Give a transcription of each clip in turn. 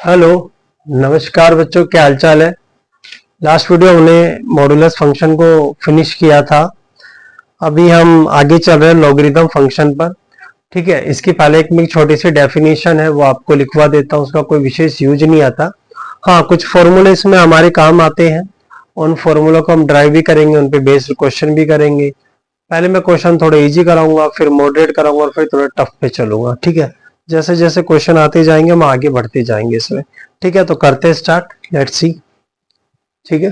Hello. नमस्कार बच्चों, क्या हालचाल है। लास्ट वीडियो हमने मॉडुलस फंक्शन को फिनिश किया था। अभी हम आगे चल रहे हैं लॉगरिथम फंक्शन पर। ठीक है, इसकी पहले एक मेरी छोटी सी डेफिनेशन है, वो आपको लिखवा देता हूँ। उसका कोई विशेष यूज नहीं आता। हाँ, कुछ फॉर्मूले इसमें हमारे काम आते हैं। उन फॉर्मूलों को हम ड्राइव भी करेंगे, उन पे बेस्ड क्वेश्चन भी करेंगे। पहले मैं क्वेश्चन थोड़े इजी कराऊंगा, फिर मॉडरेट कराऊंगा और फिर थोड़ा टफ पे चलूंगा। ठीक है, जैसे जैसे क्वेश्चन आते जाएंगे हम आगे बढ़ते जाएंगे इसमें। ठीक है, तो करते हैं स्टार्ट, लेट्स सी। ठीक है,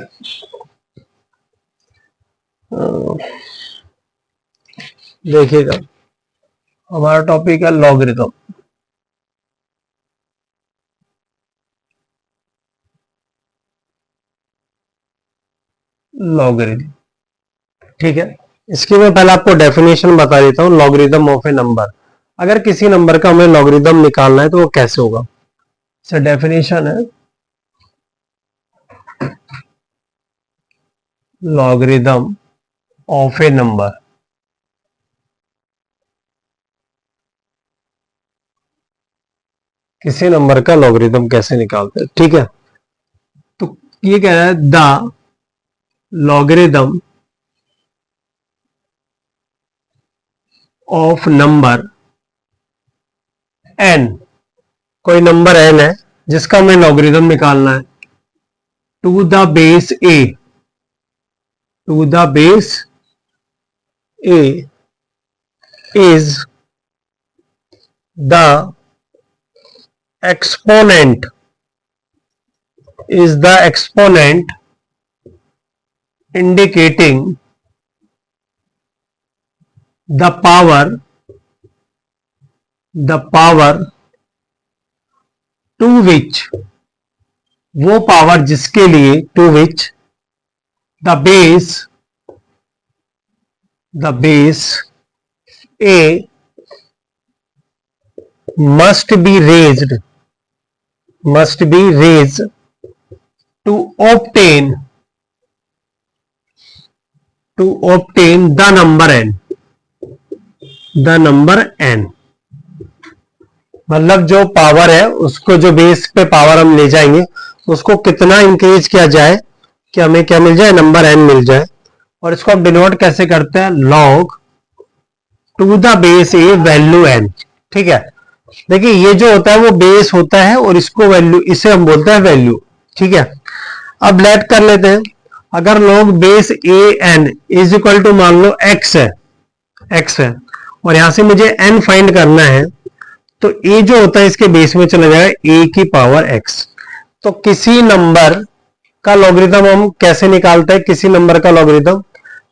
देखिएगा, हमारा टॉपिक है लॉगरिथम। लॉगरिथम, ठीक है। इसकी मैं पहले आपको डेफिनेशन बता देता हूँ। लॉगरिथम ऑफ ए नंबर, अगर किसी नंबर का हमें लॉगरिथम निकालना है तो वो कैसे होगा। सर डेफिनेशन है, लॉगरिथम ऑफ ए नंबर, किसी नंबर का लॉगरिथम कैसे निकालते हैं। ठीक है, तो ये कह रहा है the logarithm of number n, कोई नंबर n है जिसका हमें लॉगरिथम निकालना है, to the base a, to the base a is the exponent, is the exponent indicating the power to which, वो पावर जिसके लिए, to which the base a must be raised to obtain the number n, मतलब जो power है उसको, जो base पे power हम ले जाएंगे उसको कितना इंक्रीज किया जाए कि हमें क्या मिल जाए, नंबर n मिल जाए। और इसको हम डिनोट कैसे करते हैं, log to the base A value n। ठीक है, देखिए ये जो होता है वो बेस होता है और इसको वैल्यू, इसे हम बोलते हैं वैल्यू। ठीक है, अब लेट कर लेते हैं। अगर log base A n is equal to मान लो x है और यहां से मुझे n फाइंड करना है, तो a जो होता है इसके बेस में चला जाएगा a की पावर x। तो किसी नंबर का लॉगरिथम हम कैसे निकालते हैं, किसी नंबर का लॉगरिथम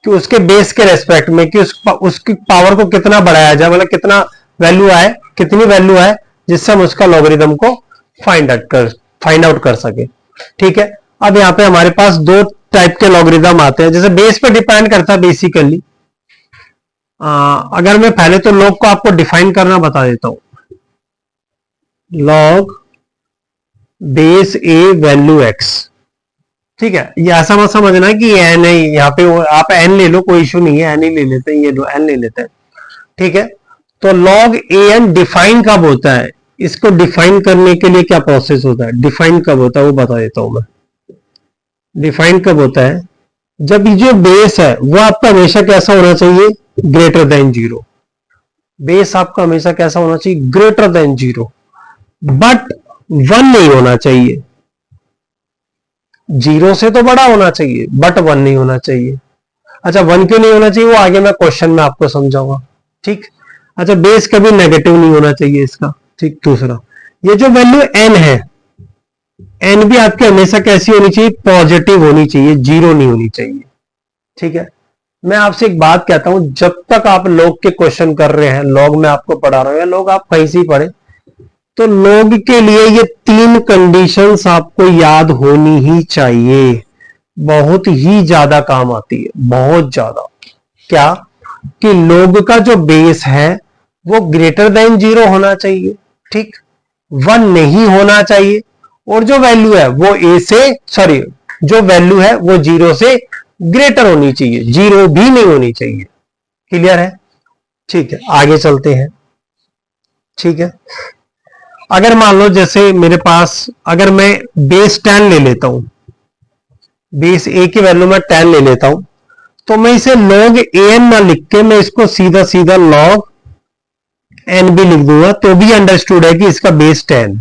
कि उसके बेस के रेस्पेक्ट में, कि उसकी पावर को कितना बढ़ाया जाए, मतलब कितना वैल्यू आए, कितनी वैल्यू आए जिससे हम उसका लॉगरिथम को फाइंड आउट कर सके। ठीक है, अब यहाँ पे हमारे पास दो टाइप के लॉगरिथम आते हैं, जैसे बेस पे डिपेंड करता है बेसिकली। अगर मैं पहले तो लॉग को आपको डिफाइन करना बता देता हूं। log बेस ए वैल्यू x। ठीक है, ये ऐसा मत समझना कि n है यहाँ पे, आप n ले लो, कोई इशू नहीं है, n ही ले लेते हैं, ये लो n ले लेते हैं। ठीक है, तो log an डिफाइन कब होता है, इसको डिफाइन करने के लिए क्या प्रोसेस होता है, डिफाइन कब होता है वो बता देता हूं मैं। डिफाइन कब होता है, जब ये जो बेस है वो आपका हमेशा कैसा होना चाहिए, ग्रेटर देन जीरो। बेस आपका हमेशा कैसा होना चाहिए, greater than zero, but one नहीं होना चाहिए। जीरो से तो बड़ा होना चाहिए बट वन नहीं होना चाहिए। अच्छा, वन क्यों नहीं होना चाहिए वो आगे मैं क्वेश्चन में आपको समझाऊंगा। ठीक, अच्छा, बेस कभी नेगेटिव नहीं होना चाहिए इसका। ठीक, दूसरा, ये जो वैल्यू n है, n भी आपकी हमेशा कैसी होनी चाहिए, पॉजिटिव होनी चाहिए, जीरो नहीं होनी चाहिए। ठीक है, मैं आपसे एक बात कहता हूं, जब तक आप लॉग के क्वेश्चन कर रहे हैं, लॉग में आपको पढ़ा रहा हूं या लॉग आप कहीं से ही पढ़े, तो लॉग के लिए ये तीन कंडीशंस आपको याद होनी ही चाहिए। बहुत ही ज्यादा काम आती है, बहुत ज्यादा। क्या, कि लॉग का जो बेस है वो ग्रेटर देन जीरो होना चाहिए, ठीक, वन नहीं होना चाहिए, और जो वैल्यू है वो ए से, सॉरी, जो वैल्यू है वो जीरो से ग्रेटर होनी चाहिए, जीरो भी नहीं होनी चाहिए। क्लियर है? ठीक है, आगे चलते हैं। ठीक है, अगर मान लो जैसे मेरे पास, अगर मैं बेस 10 ले लेता हूं, बेस ए की वैल्यू में 10 ले लेता हूं, तो मैं इसे log an ना लिख के मैं इसको सीधा सीधा log n भी लिख दूंगा, तो भी अंडरस्टूड है कि इसका बेस 10।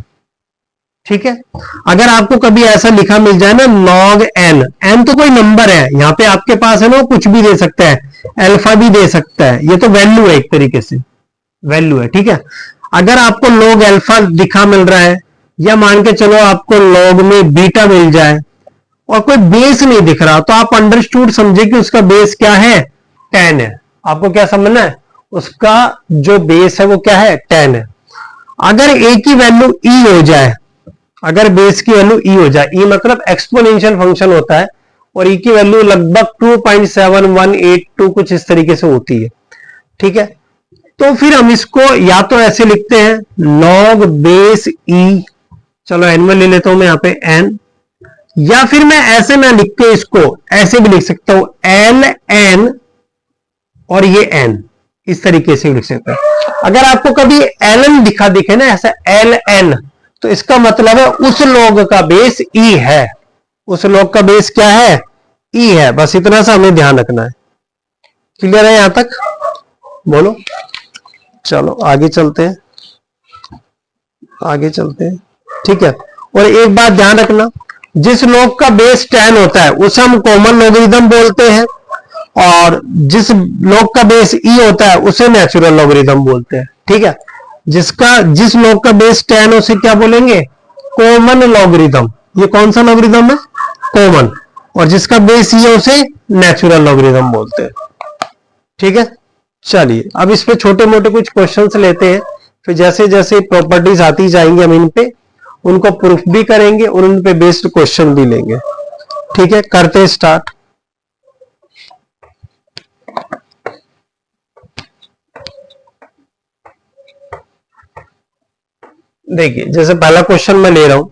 ठीक है। अगर आपको कभी ऐसा लिखा मिल जाए ना log n, n तो कोई नंबर है, यहां पे आपके पास है ना, वो कुछ भी दे सकता है, अल्फा भी दे सकता है, ये तो वैल्यू है, एक तरीके से वैल्यू है। ठीक है। अगर आपको log अल्फा लिखा मिल रहा है, या मान के चलो आपको log में बीटा मिल जाए, और कोई बेस नहीं दिख रहा, तो आप अंडरस्टूड समझे कि उसका बेस क्या है, 10 है। आपको क्या समझना है, उसका जो बेस है वो क्या है, 10 है। अगर a की वैल्यू e हो जाए, अगर बेस की वैल्यू e हो जाए, e मतलब एक्सपोनेंशियल फंक्शन होता है, और e की वैल्यू लगभग 2.7182 कुछ इस तरीके से होती है। ठीक है। तो फिर हम इसको या तो ऐसे लिखते हैं log बेस e, चलो n में ले लेता हूं मैं यहां पे n, या फिर मैं ऐसे ना लिख के इसको ऐसे भी लिख सकता हूं ln, और ये n, इस तरीके से लिख सकते हैं। अगर आपको कभी ln दिखा दिखे ना ऐसा ln, तो इसका मतलब है उस log का बेस e है, उस log का बेस क्या है, e है। बस इतना सा हमें ध्यान रखना है। क्लियर है यहां तक, बोलो। चलो आगे चलते हैं, आगे चलते हैं। ठीक है। और एक बात ध्यान रखना, जिस log का बेस 10 होता है उसे हम कॉमन लॉगरिथम बोलते हैं, और जिस log का बेस e होता है उसे नेचुरल लॉगरिथम बोलते हैं। ठीक है। जिस log का बेस 10 है उसे क्या बोलेंगे, कॉमन लॉगरिथम। ये कौन सा लॉगरिथम है, कॉमन। और जिसका बेस e है उसे नेचुरल लॉगरिथम बोलते हैं। ठीक है। चलिए अब इस पे छोटे मोटे कुछ क्वेश्चंस लेते हैं, फिर जैसे जैसे प्रॉपर्टीज आती जाएंगी हम इन पे उनको प्रूफ भी करेंगे और उन पे बेस्ड क्वेश्चन भी लेंगे। ठीक है, करते हैं स्टार्ट। देखिए जैसे पहला क्वेश्चन मैं ले रहा हूं,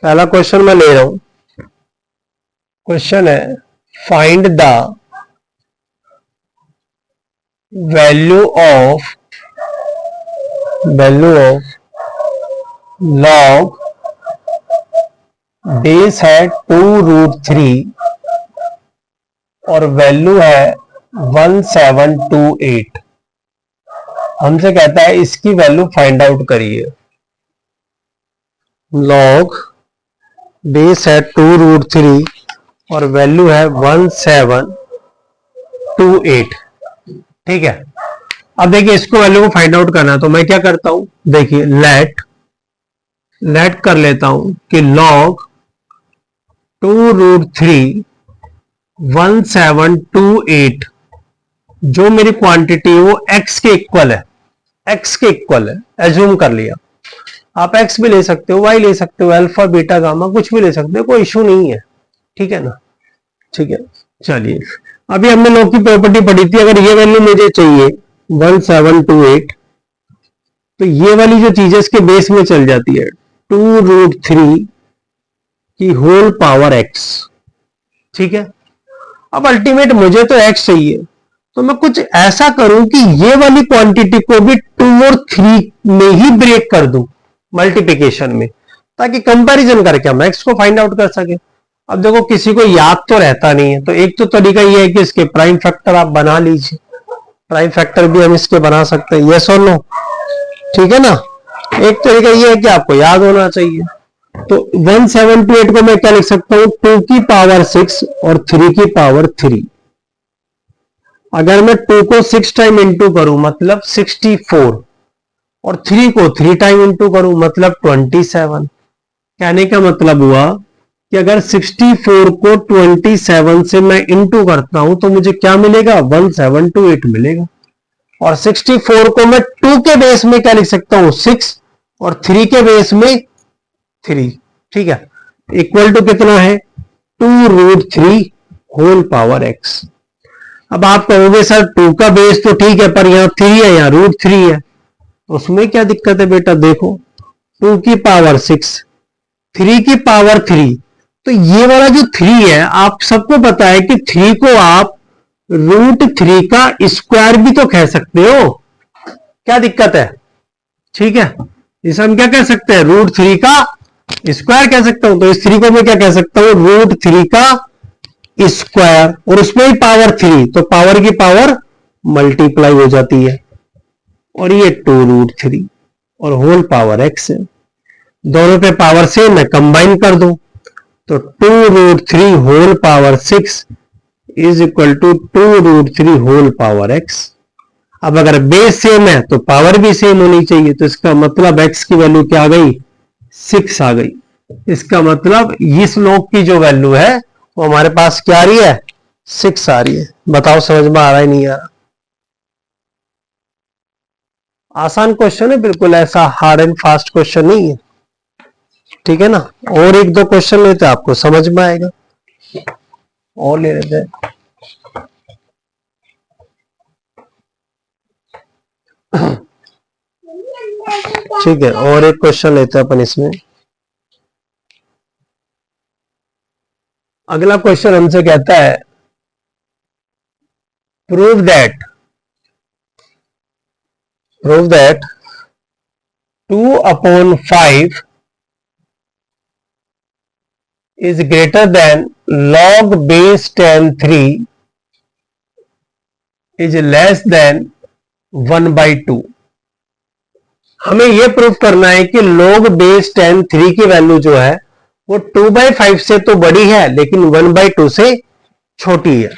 पहला क्वेश्चन मैं ले रहा हूं। क्वेश्चन है find the value of log base है 2√3 और वैल्यू है 1728। हमसे कहता है इसकी वैल्यू फाइंड आउट करिए। लॉग बेस है 2√3 और वैल्यू है 1728। ठीक है। अब देखिए इसको वैल्यू को फाइंड आउट करना है, तो मैं क्या करता हूं, देखिए लेट कर लेता हूं कि लॉग 2√3 1728 जो मेरी क्वांटिटी है वो x के इक्वल है, x के इक्वल है, एज्यूम कर लिया। आप x भी ले सकते हो, y ले सकते हो, अल्फा बीटा गामा कुछ भी ले सकते हो, कोई इशू नहीं है। ठीक है ना। ठीक है। चलिए अभी हमने लॉग की प्रॉपर्टी पढ़ी थी, अगर ये वैल्यू मुझे चाहिए 1728, तो ये वाली जो चीज है इसके बेस में चल जाती है 2√3 की होल पावर x। ठीक है। अब अल्टीमेट मुझे तो x चाहिए, तो मैं कुछ ऐसा करूं कि ये वाली क्वांटिटी को भी 2 और 3 में ही ब्रेक कर दूं मल्टीप्लिकेशन में, ताकि कंपैरिजन करके हम x को फाइंड आउट कर सके। अब देखो किसी को याद तो रहता नहीं है, तो एक तो तरीका ये है कि इसके प्राइम फैक्टर आप बना लीजिए, प्राइम फैक्टर भी हम इसके बना सकते हैं, यस और नो। ठीक है ना। एक तरीका ये है कि आपको याद होना चाहिए। तो 1728 को मैं क्या लिख सकता हूं, 2 की पावर 6 और 3 की पावर 3। अगर मैं 2 को 6 टाइम इंटू करूं मतलब 64, और 3 को 3 टाइम इंटू करूं मतलब 27। कहने का मतलब हुआ कि अगर 64 को 27 से मैं इंटू करता हूं तो मुझे क्या मिलेगा, 1728 मिलेगा। और 64 को मैं 2 के बेस में क्या लिख सकता हूं, 6, और 3 के बेस में 3। ठीक है। इक्वल टू कितना है, 2√3 होल पावर x। अब आप कहोगे सर 2 का बेस तो ठीक है, पर यहां 3 है, यहां √3 है, उसमें क्या दिक्कत है बेटा। देखो 2 की पावर 6, 3 की पावर 3, तो ये वाला जो 3 है, आप सबको पता है कि 3 को आप √3 का स्क्वायर भी तो कह सकते हो, क्या दिक्कत है? ठीक है, इसे हम क्या कह सकते हैं, √3 का स्क्वायर कह सकता हूं। तो इस 3 को मैं क्या कह सकता हूं, √3 का स्क्वायर, और उसमें ही पावर 3, तो पावर की पावर मल्टीप्लाई हो जाती है, और ये 2√3 और होल पावर x है। दोनों पे पावर से मैं कंबाइन कर दूं, तो 2√3 whole power 6 is equal to 2√3 whole power x। अब अगर बेस सेम है तो पावर भी सेम होनी चाहिए, तो इसका मतलब x की वैल्यू क्या आ गई, 6 आ गई। इसका मतलब इस लोग की जो वैल्यू है वो हमारे पास क्या आ रही है, 6 आ रही है। बताओ समझ में आ रहा है नहीं आ रहा? आसान क्वेश्चन है बिल्कुल, ऐसा हार्ड एंड फास्ट क्वेश्चन नहीं है, ठीक है ना। और एक दो क्वेश्चन लेते आपको समझ में आएगा, और ले लेते हैं। ठीक है, और एक क्वेश्चन लेते हैं अपन इसमें। अगला क्वेश्चन हमसे कहता है prove that 2/5 is greater than log base tan 3 is less than 1/2। हमें यह प्रूफ करना है कि log base tan 3 की वैल्यू जो है वो 2/5 से तो बड़ी है लेकिन 1/2 से छोटी है।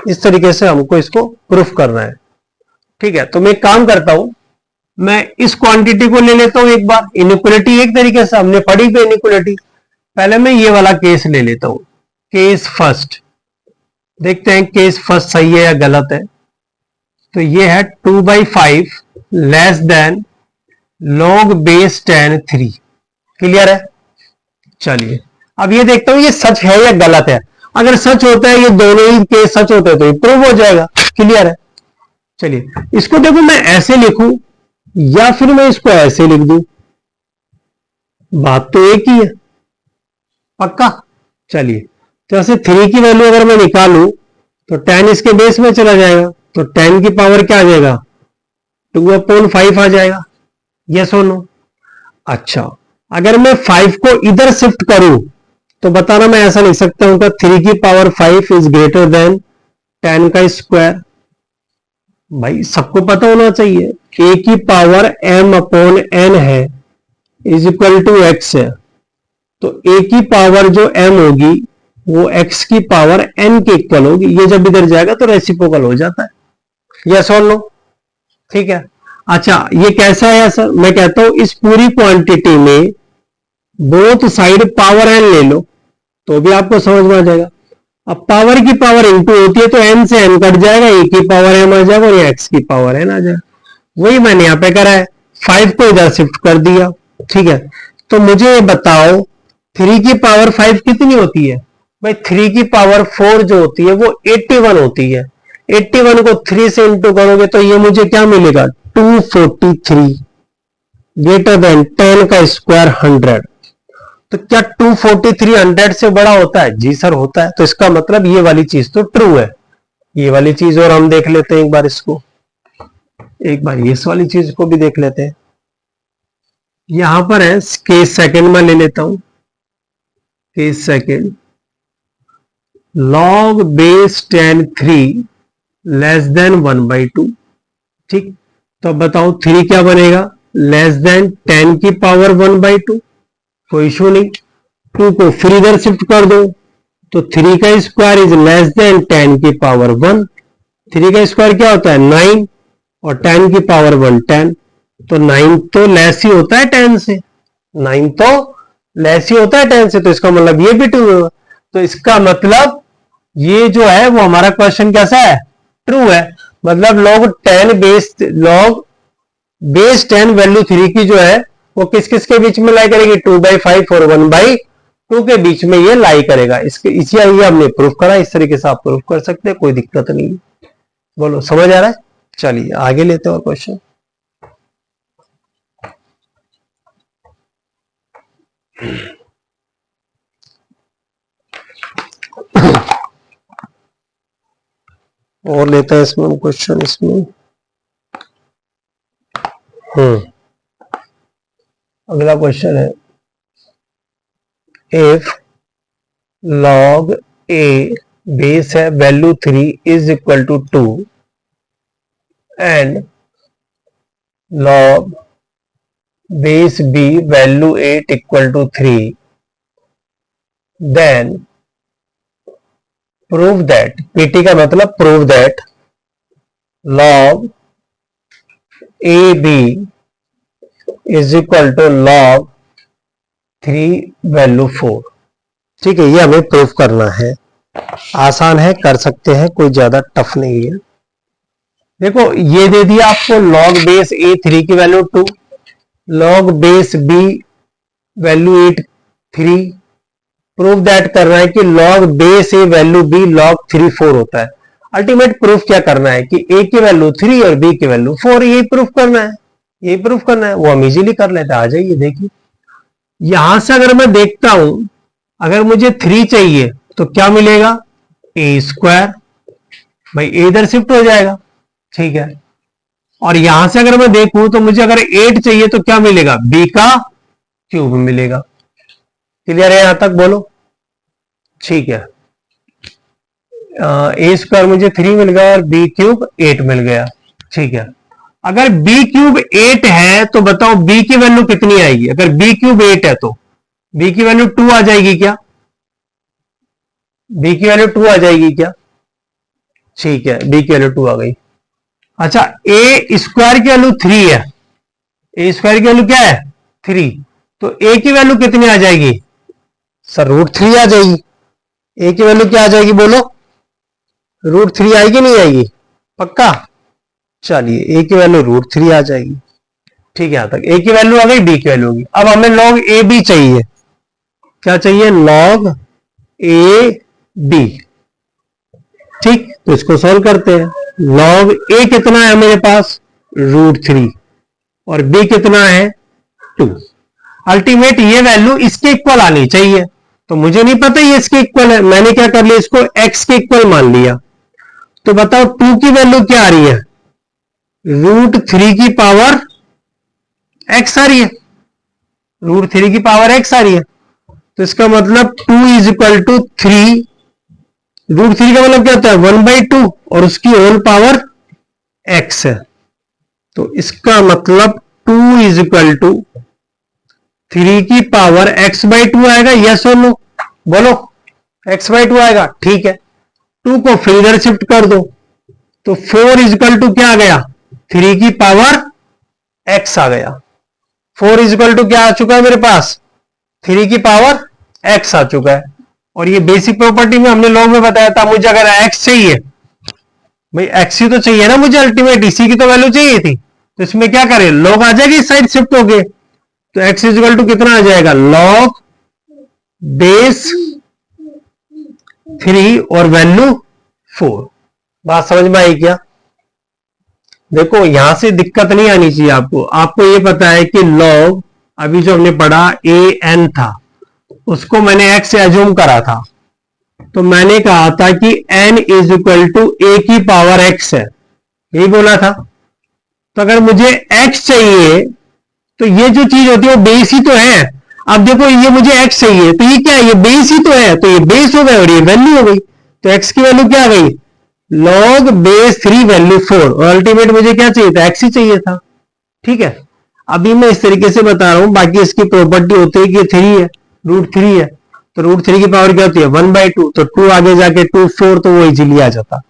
इस तरीके से हमको इसको प्रूफ करना है। ठीक है, तो मैं एक काम करता हूं, मैं इस क्वांटिटी को ले लेता हूं एक बार। इनइक्वलिटी एक तरीके से हमने पढ़ी पे इनइक्वलिटी, पहले मैं ये वाला केस ले लेता हूं, केस फर्स्ट। देखते हैं केस फर्स्ट सही है या गलत है। तो ये है 2/5 less than log base tan 3। Clear है? चलिए अब ये देखता हूं ये सच है या गलत है। अगर सच होता है, ये दोनों ही केस सच होते हैं, तो ये प्रूव हो जाएगा। क्लियर है? चलिए इसको देखो, मैं ऐसे लिखूं या फिर मैं इसको ऐसे लिख दूं, बात तो एक ही है, पक्का। चलिए, तो ऐसे 3 की वैल्यू अगर मैं निकालूं तो 10 इसके बेस में चला जाएगा, तो 10 की पावर क्या आ जाएगा, 2/5 आ जाएगा। यस और नो? अच्छा, अगर मैं 5 को इधर शिफ्ट करूं तो बताना, मैं ऐसा लिख सकता हूं, 3 की पावर 5 इज ग्रेटर देन 10 का स्क्वायर। भाई सबको पता होना चाहिए, a की पावर m/n है इज इक्वल टू x है, तो a की पावर जो m होगी वो x की पावर n के इक्वल होगी। ये जब इधर जाएगा तो रेसिप्रोकल हो जाता है। यस और नो? ठीक है। अच्छा, ये कैसा है सर? मैं कहता हूं इस पूरी क्वांटिटी में बोथ साइड पावर n ले लो तो भी आपको समझ में आ जाएगा। अब पावर की पावर इंटू होती है तो n से n कट जाएगा, e की पावर m आ जाएगा और ये x की पावर n आ जाएगा। वही मैंने यहां पे करा है, 5 को इधर शिफ्ट कर दिया। ठीक है, तो मुझे ये बताओ 3 की पावर 5 कितनी होती है? भाई 3 की पावर 4 जो होती है वो 81 होती है। 81 को 3 से इंटू करोगे तो ये मुझे क्या मिलेगा, 243 ग्रेटर देन 10 का स्क्वायर 100। तो क्या 243 100 से बड़ा होता है? जी सर होता है। तो इसका मतलब ये वाली चीज तो ट्रू है। ये वाली चीज और हम देख लेते हैं एक बार इसको, एक बार इस वाली चीज को भी देख लेते हैं। यहां पर है केस सेकंड में ले लेता हूं, case second, log base tan 3 less than 1/2। ठीक, तो अब बताओ 3 क्या बनेगा, लेस देन 10 की पावर 1/2। कोई इशू नहीं, 2 को फिर इधर शिफ्ट कर दो तो 3 का स्क्वायर इज लेस देन 10 की पावर 1। 3 का स्क्वायर क्या होता है, 9, और 10 की पावर 1 10। तो 9 तो लेस ही होता है 10 से, 9 तो लेस ही होता है 10 से, तो इसका मतलब ये भी ट्रू होगा। तो इसका मतलब ये जो है वो हमारा क्वेश्चन कैसा है, ट्रू है। मतलब log बेस 10 वैल्यू 3 की जो है वो किस किस के बीच में लाई करेगी, 2/5 और 1/2 के बीच में ये लाई करेगा। इसके इसी ये हमने प्रूफ करा, इस तरीके से आप प्रूफ कर सकते हैं, कोई दिक्कत नहीं। बोलो समझ आ रहा है? चलिए आगे लेते हैं और क्वेश्चन। और लेते हैं इसमें क्वेश्चन इसमें। अगला क्वेश्चन है, इफ log a बेस है value 3 is equal to 2 and log base b value 8 equal to 3, then prove that, PT का मतलब prove that log A B is equal to log 3 value 4। ठीक है, ये हमें प्रूफ करना है। आसान है, कर सकते हैं, कोई ज्यादा टफ नहीं है। देखो ये दे दिया आपको log बेस ए 3 की value 2, log base B value 8 3। Proof that करना है कि log बेस ए वैल्यू बी log 3 4 होता है। अल्टीमेट प्रूफ क्या करना है कि ए की वैल्यू 3 और बी की वैल्यू 4, यही प्रूफ करना है, यही प्रूफ करना है। वो हम इजीली कर लेते हैं। आ जाइए देखिए, यहां से अगर मैं देखता हूं, अगर मुझे 3 चाहिए तो क्या मिलेगा, ए स्क्वायर, भाई ए इधर शिफ्ट हो जाएगा। ठीक है, और यहां से अगर मैं देखूं तो मुझे अगर 8 चाहिए तो क्या मिलेगा, बी का क्यूब मिलेगा। क्लियर है यहां तक, बोलो। ठीक है, ए स्क्वायर मुझे 3 मिल गया और बी क्यूब 8 मिल गया। ठीक है, अगर बी क्यूब 8 है तो बताओ बी की वैल्यू कितनी आएगी। अगर बी क्यूब 8 है तो बी की वैल्यू 2 आ जाएगी क्या, बी की वैल्यू 2 आ जाएगी क्या। ठीक है, बी की वैल्यू 2 आ गई। अच्छा, ए स्क्वायर की वैल्यू 3 है, ए स्क्वायर की वैल्यू क्या है 3, तो ए की वैल्यू कितनी आ जाएगी सर, √3 आ जाएगी। ए की वैल्यू क्या आ जाएगी बोलो, √3 आएगी नहीं आएगी, पक्का। चलिए ए की वैल्यू √3 आ जाएगी। ठीक है, यहां तक ए की वैल्यू आ गई, बी की वैल्यू होगी। अब हमें log ए बी चाहिए, क्या चाहिए, log ए बी। ठीक, तो इसको सोल्व करते हैं। log ए कितना है मेरे पास, √3, और बी कितना है 2। अल्टीमेट ये वैल्यू इसके इक्वल आनी चाहिए, तो मुझे नहीं पता ये इसके इक्वल है, मैंने क्या कर लिया, इसको x के इक्वल मान लिया। तो बताओ 2 की वैल्यू क्या आ रही है, √3 की पावर x आ रही है, √3 की पावर x आ रही है। तो इसका मतलब 2 इज इक्वल टू 3, √3 का मतलब क्या होता है 1/2, और उसकी होल पावर x है। तो इसका मतलब 2 इज इक्वल टू 3 की पावर x/2 आएगा, यस और नो, बोलो x/2 आएगा। ठीक है, 2 को फिर इधर शिफ्ट कर दो, तो 4 इज इक्वल टू क्या आ गया, 3 की पावर x आ गया। 4 इज इक्वल टू क्या आ चुका है मेरे पास, 3 की पावर x आ चुका है। और ये बेसिक प्रॉपर्टी में हमने लॉग में बताया था, मुझे अगर x चाहिए, भाई x ही तो चाहिए ना मुझे, अल्टीमेट इसी की तो वैल्यू चाहिए थी। तो इसमें क्या करें, लॉग आ जाएगी, इस साइड शिफ्ट हो गए, तो x इज इक्वल टू कितना आ जाएगा, log बेस 3 और वैल्यू 4। बात समझ में आई क्या। देखो यहां से दिक्कत नहीं आनी चाहिए आपको, आपको ये पता है कि log, अभी जो हमने पढ़ा an था, उसको मैंने x से एज्यूम करा था, तो मैंने कहा था कि n is equal to a की पावर x है, यही बोला था। तो अगर मुझे x चाहिए तो ये जो चीज होती है वो बेस ही तो है। अब देखो ये मुझे x चाहिए, तो ये क्या है, ये बेस ही तो है, तो ये बेस हो गया और ये वैल्यू हो गई। तो x की वैल्यू क्या आ गई, log बेस 3 वैल्यू 4, और अल्टीमेट मुझे क्या चाहिए था, x ही चाहिए था। ठीक है, अभी मैं इस तरीके से बता रहा हूं, बाकी इसकी प्रॉपर्टी होती है कि 3 है, √3 है, तो √3 की पावर क्या होती है 1/2, तो 2 आगे जाके 2 4, तो वो इजीली आ जाता,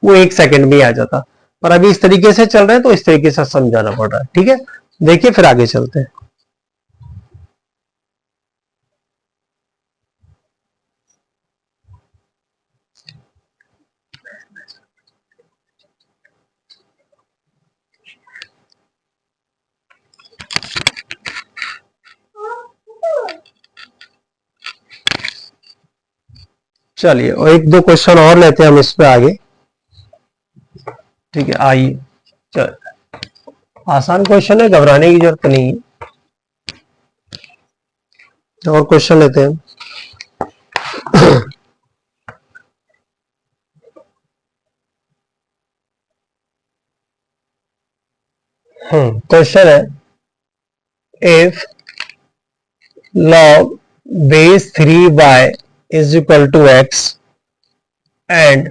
वो 1 सेकंड में आ जाता। पर अभी इस तरीके से चल रहे हैं तो इस तरीके से समझाना पड़ रहा है। ठीक है, देखिए फिर आगे चलते हैं। चलिए, और एक दो क्वेश्चन और लेते हैं हम इस पे आगे। ठीक है, आइए, चल आसान क्वेश्चन है, घबराने की जरूरत नहीं है। और क्वेश्चन लेते हैं। क्वेश्चन है if log base 3y is equal to x and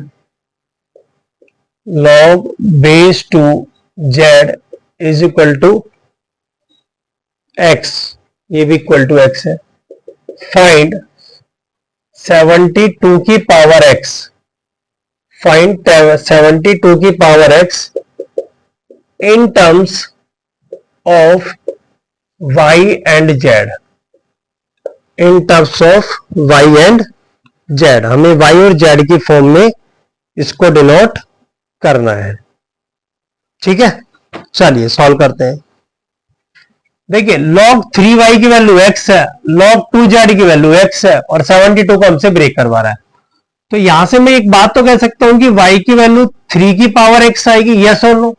log base 2z is equal to x, ये भी इक्वल टू x है। फाइंड 72 की पावर x, फाइंड 72 की power x in terms of y and z, in terms of y and z। हमें y और z की form में इसको डिनोट करना है। ठीक है, चलिए सॉल्व करते हैं। देखिए log 3y की वैल्यू x है, log 2z की वैल्यू x है और 72 को हमसे ब्रेक करवा रहा है। तो यहां से मैं एक बात तो कह सकता हूं कि y की वैल्यू 3 की पावर x आएगी, यस और नो।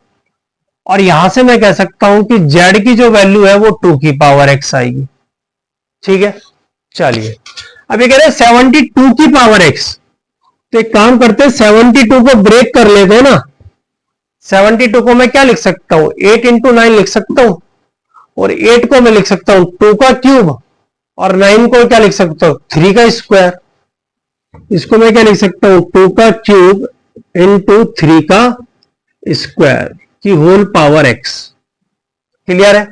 और यहां से मैं कह सकता हूं कि z की जो वैल्यू है वो 2 की पावर x आएगी। ठीक है, चलिए अब ये कह रहे हैं 72 की पावर x, तो एक काम करते हैं 72 को ब्रेक कर लेते हैं ना। 72 को मैं क्या लिख सकता हूं, 8 इंटू 9 लिख सकता हूं, और 8 को मैं लिख सकता हूं 2 का क्यूब, और 9 को क्या लिख सकता हूं 3 का स्क्वायर। इसको मैं क्या लिख सकता हूं 2 का क्यूब इंटू 3 का स्क्वायर की होल पावर x। क्लियर है?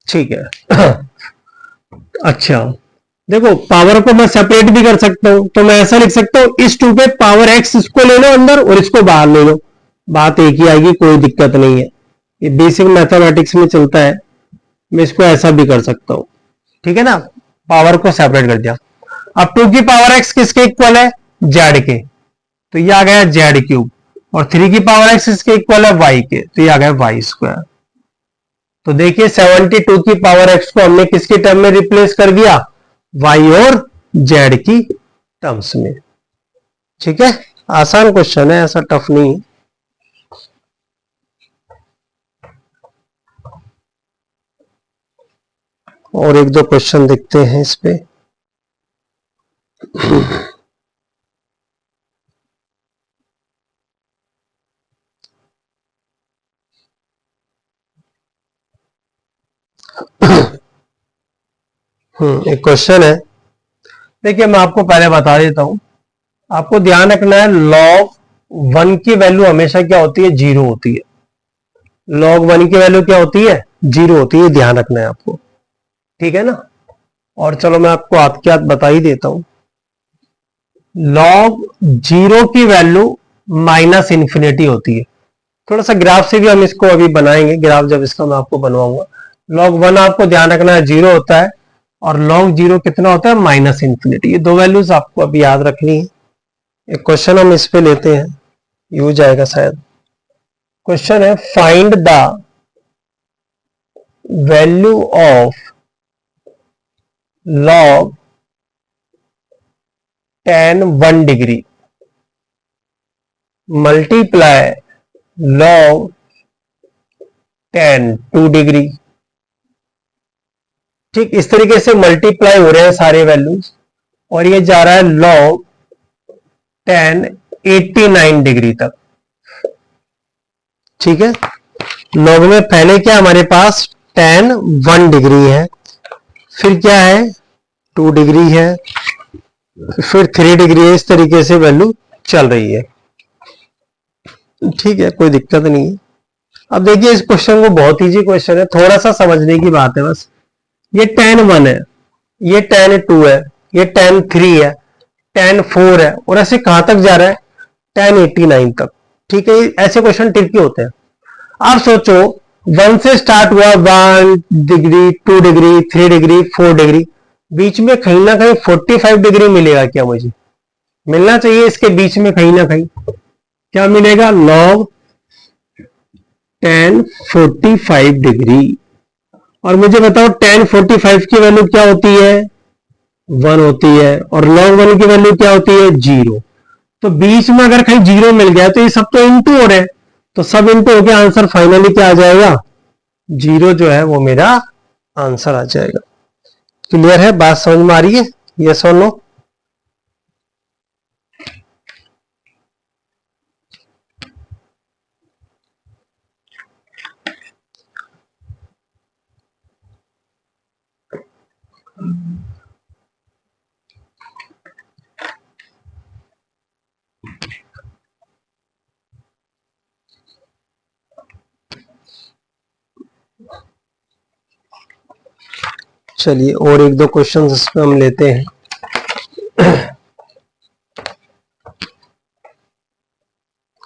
ठीक है। अच्छा देखो पावर को मैं सेपरेट भी कर सकता हूं, तो मैं ऐसा लिख सकता हूं इस 2 पे पावर x इसको ले लो अंदर और इसको बाहर ले लो, बात एक ही आएगी, कोई दिक्कत नहीं है। ये बेसिक मैथमेटिक्स में चलता है, मैं इसको ऐसा भी कर सकता हूं। ठीक है ना, पावर को सेपरेट कर दिया। अब 2 की पावर x किसके इक्वल है, z के, तो ये आ गया z क्यूब, और 3 की पावर x किसके इक्वल है y के, तो ये आ गया y स्क्वायर। तो देखिए 72 की पावर x को हमने किसके टर्म में रिप्लेस कर दिया, y और z की टर्म्स में। ठीक है, आसान क्वेश्चन है, ऐसा टफ नहीं। और एक दो क्वेश्चन देखते हैं इस पे। एक क्वेश्चन है, देखिए मैं आपको पहले बता देता हूं। आपको ध्यान रखना है log 1 की वैल्यू हमेशा क्या होती है, जीरो होती है। log 1 की वैल्यू क्या होती है, जीरो होती है, ध्यान रखना है आपको। ठीक है ना, और चलो मैं आपको हाथ के हाथ बता ही देता हूं। log 0 की वैल्यू माइनस इंफिनिटी होती है। थोड़ा सा ग्राफ से भी हम इसको अभी बनाएंगे, ग्राफ जब इसका मैं आपको बनवाऊंगा। log 1 आपको ध्यान रखना है जीरो होता है, और log 0 कितना होता है, माइनस इंफिनिटी। ये दो वैल्यूज आपको अभी याद रखनी है। एक क्वेश्चन हम इस पे लेते हैं, यूज आएगा शायद। क्वेश्चन है find the value of log tan 1 degree multiply log tan 2 degree. ठीक इस तरीके से मल्टीप्लाई हो रहे हैं सारे वैल्यूज, और ये जा रहा है log tan 89 डिग्री तक। ठीक है, log में पहले क्या हमारे पास tan 1 डिग्री है, फिर क्या है 2 डिग्री है, फिर 3 डिग्री है। इस तरीके से वैल्यू चल रही है। ठीक है, कोई दिक्कत नहीं है। अब देखिए इस क्वेश्चन को, बहुत इजी क्वेश्चन है, थोड़ा सा समझने की बात है बस। ये tan 1 है, ये tan 2 है, ये tan 3 है, tan 4 है, और ऐसे कहां तक जा रहा है, tan 89 तक। ठीक है, ऐसे क्वेश्चन ट्रिकी होते हैं। आप सोचो 1 से स्टार्ट हुआ, 1 डिग्री, 2 डिग्री, 3 डिग्री, 4 डिग्री, बीच में कहीं ना कहीं 45 डिग्री मिलेगा क्या, मुझे मिलना चाहिए इसके बीच में कहीं ना कहीं। क्या मिलेगा, log tan 45 डिग्री। और मुझे बताओ tan 45 की वैल्यू क्या होती है, 1 होती है, और log 1 की वैल्यू क्या होती है, 0। तो बीच में अगर कहीं 0 मिल गया तो ये सब तो इंटू हो रहे हैं, तो सब इंटू होकर आंसर फाइनली क्या आ जाएगा, 0 जो है वो मेरा आंसर आ जाएगा। क्लियर है, बात समझ में आ रही है, यस और नो? चलिए और एक दो क्वेश्चन इसमें हम लेते हैं।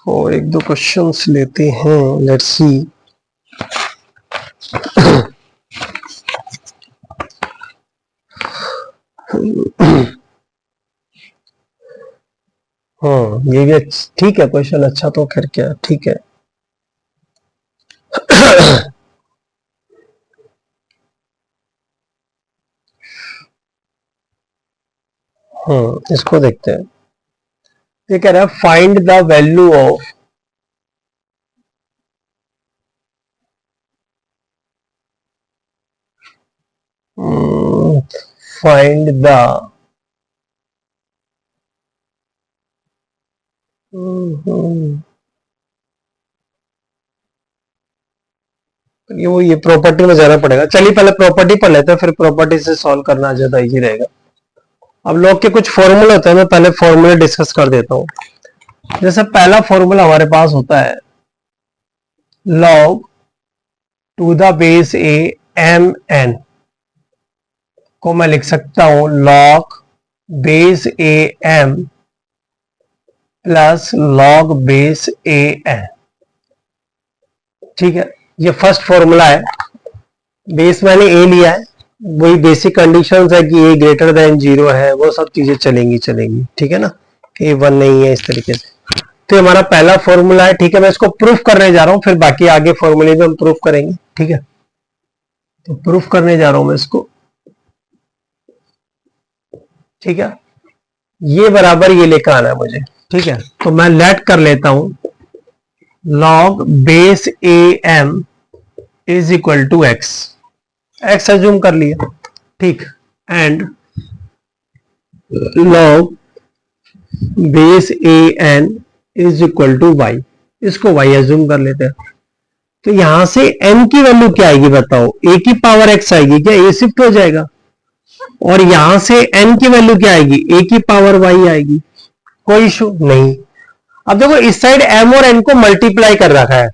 और एक दो क्वेश्चंस लेते हैं, लेट्स सी। हाँ ये भी ठीक है क्वेश्चन, अच्छा तो खैर क्या ठीक है। हाँ इसको देखते हैं। ये कह रहा है find the value of find the ये प्रॉपर्टी में जाना पड़ेगा। चलिए पहले प्रॉपर्टी पढ़ लेते हैं, फिर प्रॉपर्टी से सॉल्व करना ज्यादा इजी रहेगा। अब लोग के कुछ फॉर्मूले होते हैं, मैं पहले फॉर्मूले डिस्कस कर देता हूं। जैसे पहला फॉर्मूला हमारे पास होता है log to the base a m n को मैं लिख सकता हूं log base a m plus log base a n. ठीक है, ये फर्स्ट फॉर्मूला है। बेस मैंने ए लिया है, वही बेसिक कंडीशंस है कि ए ग्रेटर देन 0 है, वो सब चीजें चलेंगी। ठीक है ना, ए 1 नहीं है इस तरीके से। तो हमारा पहला फॉर्मूला है। ठीक है, मैं इसको प्रूफ करने जा रहा हूं, फिर बाकी आगे फॉर्मूले भी हम प्रूफ करेंगे। ठीक है, तो प्रूफ करने जा रहा हूं मैं इसको। ठीक है, ये बराबर ये लेकर आना है मुझे। ठीक है, तो मैं लेट कर लेता हूं log base a m is equal to x. X assume कर लिया। ठीक, and log base a n is equal to y. इसको वाई अज्यूम कर लेते हैं। तो यहां से n की वैल्यू क्या आएगी बताओ? a की पावर x आएगी क्या? a शिफ्ट हो जाएगा। और यहां से n की वैल्यू क्या आएगी? a की पावर y आएगी। कोई इशू नहीं। अब देखो इस साइड m और n को मल्टीप्लाई कर रखा है,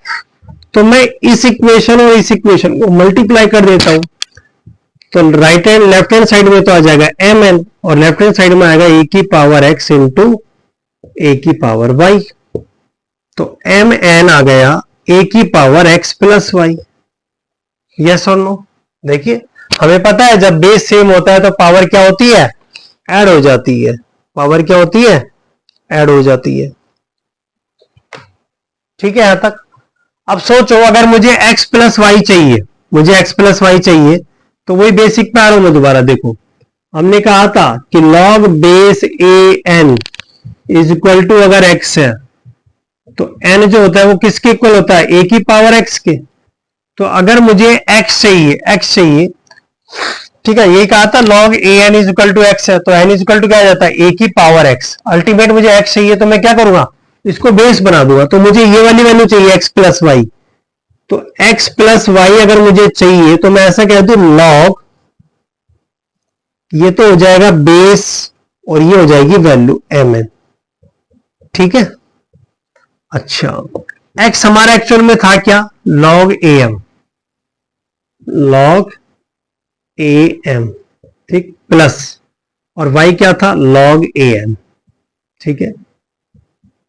तो मैं इस इक्वेशन और इस इक्वेशन को मल्टीप्लाई कर देता हूं। तो right hand left hand side में तो आ जाएगा mn, और लेफ्ट हैंड साइड में आएगा a की पावर x इंटू a की पावर y। तो mn आ गया a की power x plus y. Yes और नो? देखिए हमें पता है जब बेस सेम होता है तो पावर क्या होती है? ऐड हो जाती है। पावर क्या होती है? ऐड हो जाती है। ठीक है यहां तक। अब सोचो अगर मुझे x प्लस वाई चाहिए, मुझे x प्लस वाई चाहिए, तो वही बेसिक पे आ रहा हूं मैं दोबारा। देखो हमने कहा था कि log base a n is equal to अगर x है तो n जो होता है वो किसके इक्वल होता है? a की पावर x के। तो अगर मुझे x चाहिए, ठीक है, ये कहा था log a n is equal to x है, तो n इज इक्वल टू क्या आ जाता है? a की पावर x। अल्टीमेट मुझे x चाहिए, तो मैं क्या करूंगा? इसको बेस बना दूंगा। तो मुझे ये वाली वैल्यू चाहिए x प्लस वाई। तो x प्लस वाई अगर मुझे चाहिए तो मैं ऐसा कह दूं log, ये तो हो जाएगा बेस और ये हो जाएगी वैल्यू mn। ठीक है, अच्छा x हमारा एक्चुअल में था क्या? log am, log am। ठीक, प्लस और y क्या था? log an। ठीक है,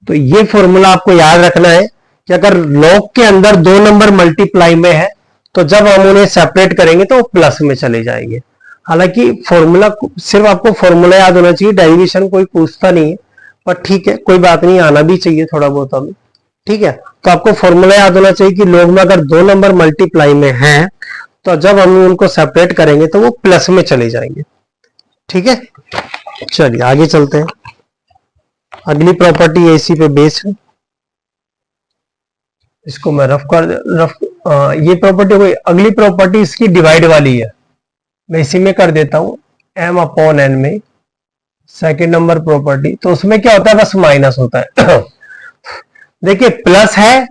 तो ये फॉर्मूला आपको याद रखना है कि अगर log के अंदर दो नंबर मल्टीप्लाई में है तो जब हम उन्हें सेपरेट करेंगे तो वो प्लस में चले जाएंगे। हालांकि फॉर्मूला सिर्फ आपको फॉर्मूला याद होना चाहिए, डेरिवेशन कोई पूछता नहीं है, पर ठीक है कोई बात नहीं, आना भी चाहिए थोड़ा बहुत हमें। ठीक है, तो आपको फॉर्मूला याद होना चाहिए कि log में अगर दो नंबर मल्टीप्लाई में है तो जब हम उनको सेपरेट करेंगे तो वो प्लस में चले जाएंगे। ठीक है, चलिए आगे चलते हैं। अगली प्रॉपर्टी एसी पे बेस है, इसको मैं ये प्रॉपर्टी कोई अगली प्रॉपर्टी इसकी डिवाइड वाली है, मैं इसी में कर देता हूं m अपॉन n में। सेकेंड नंबर प्रॉपर्टी, तो उसमें क्या होता है? बस माइनस होता है। देखिए प्लस है,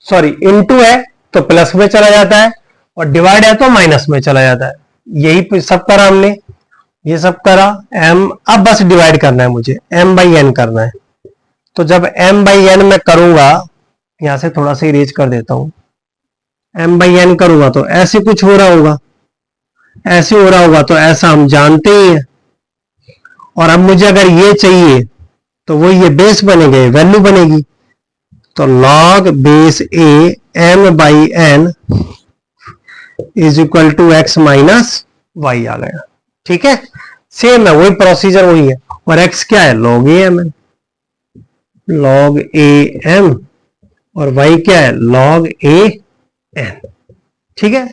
सॉरी इनटू है तो प्लस में चला जाता है, और डिवाइड है तो माइनस में चला जाता है। यही सब करा हमने, ये सब करा m। अब बस डिवाइड करना है मुझे, m बाई n करना है। तो जब m बाई n मैं करूंगा, यहां से थोड़ा सा इरेज कर देता हूं, m बाई n करूंगा तो ऐसे कुछ हो रहा होगा। ऐसे हो रहा होगा, तो ऐसा हम जानते ही हैं। और अब मुझे अगर ये चाहिए तो वो ये बेस बनेंगे, वैल्यू बनेगी। तो log base a m by n is equal to x minus y आ गया। ठीक है, सेम है, वही प्रोसीजर वही है। और x क्या है, log ए एम है, log ए एम, और y क्या है, log ए एन। ठीक है,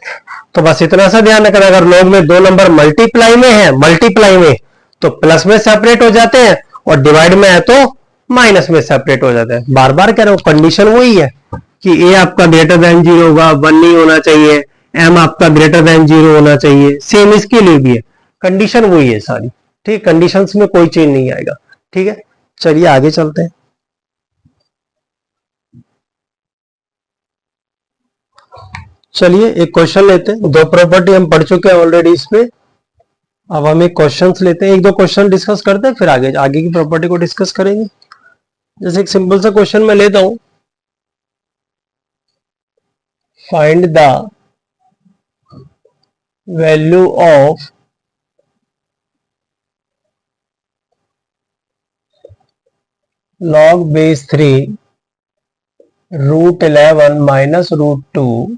तो बस इतना सा ध्यान रखना, अगर log में दो नंबर मल्टीप्लाई में है, मल्टीप्लाई में, तो प्लस में सेपरेट हो जाते हैं, और डिवाइड में है तो माइनस में सेपरेट हो जाते हैं। बार बार कह रहा हूं, कंडीशन वही है कि a आपका ग्रेटर देन 0 होगा, 1 नहीं होना चाहिए, m आपका ग्रेटर देन 0 होना चाहिए। सेम इसके लिए भी है, कंडीशन वही है सारी। ठीक, कंडीशंस में कोई चेंज नहीं आएगा। ठीक है, चलिए आगे चलते हैं। चलिए एक क्वेश्चन लेते हैं। दो प्रॉपर्टी हम पढ़ चुके हैं ऑलरेडी इस पे। अब हम एक क्वेश्चंस लेते हैं, एक दो क्वेश्चन डिस्कस करते हैं, फिर आगे आगे की प्रॉपर्टी को डिस्कस करेंगे। जैसे एक सिंपल सा क्वेश्चन मैं लेता हूं, find the value of log base 3 root 11 minus root 2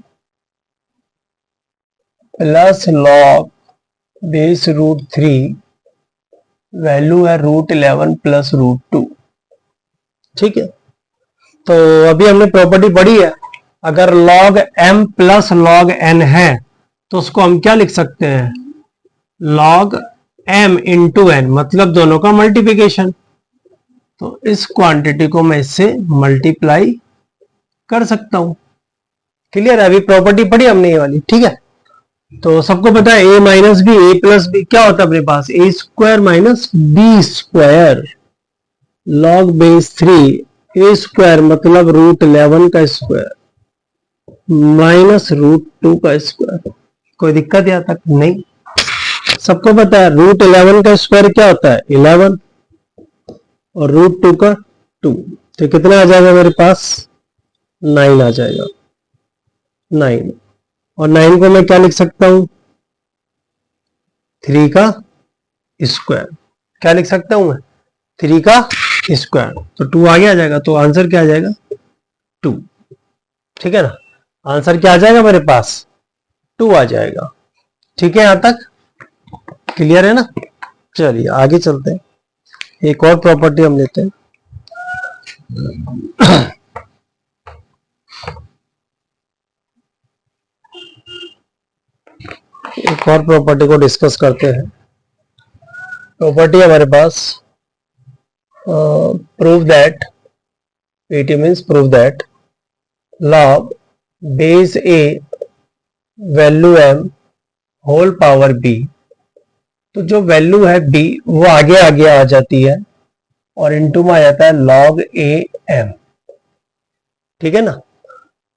plus log base root 3, value है रूट 11 प्लस रूट 2। ठीक है, तो अभी हमने प्रॉपर्टी पढ़ी है, अगर log m plus log n है तो उसको हम क्या लिख सकते हैं, log m इंटू n, मतलब दोनों का मल्टीप्लिकेशन। तो इस क्वांटिटी को मैं इससे मल्टीप्लाई कर सकता हूं। क्लियर है, अभी प्रॉपर्टी पढ़ी हमने ये वाली। ठीक है, तो सबको पता है a minus b, a plus b क्या होता है अपने पास, a square minus b square, log base 3 a square मतलब रूट 11 का स्क्वायर माइनस रूट 2 का स्क्वायर। कोई दिक्कत यहाँ तक नहीं, सबको पता है रूट 11 का स्क्वायर क्या होता है, 11, और रूट 2 का 2, तो कितना आ जाएगा मेरे पास, 9 आ जाएगा, 9। और 9 को मैं क्या लिख सकता हूं, 3 का स्क्वायर। क्या लिख सकता हूं मैं, 3 का स्क्वायर, तो 2 आगे आ जाएगा, तो आंसर क्या आ जाएगा, 2। ठीक है ना, आंसर क्या आ जाएगा मेरे पास, 2 आ जाएगा। ठीक है, यहां तक क्लियर है ना। चलिए आगे चलते हैं, एक और प्रॉपर्टी हम लेते हैं। एक और प्रॉपर्टी को डिस्कस करते हैं। प्रॉपर्टी हमारे पास prove that, PT means prove that log base A value m whole power b, तो जो वैल्यू है b वो आगे आगे आ जाती है और इनटू में आ जाता है log a m। ठीक है ना,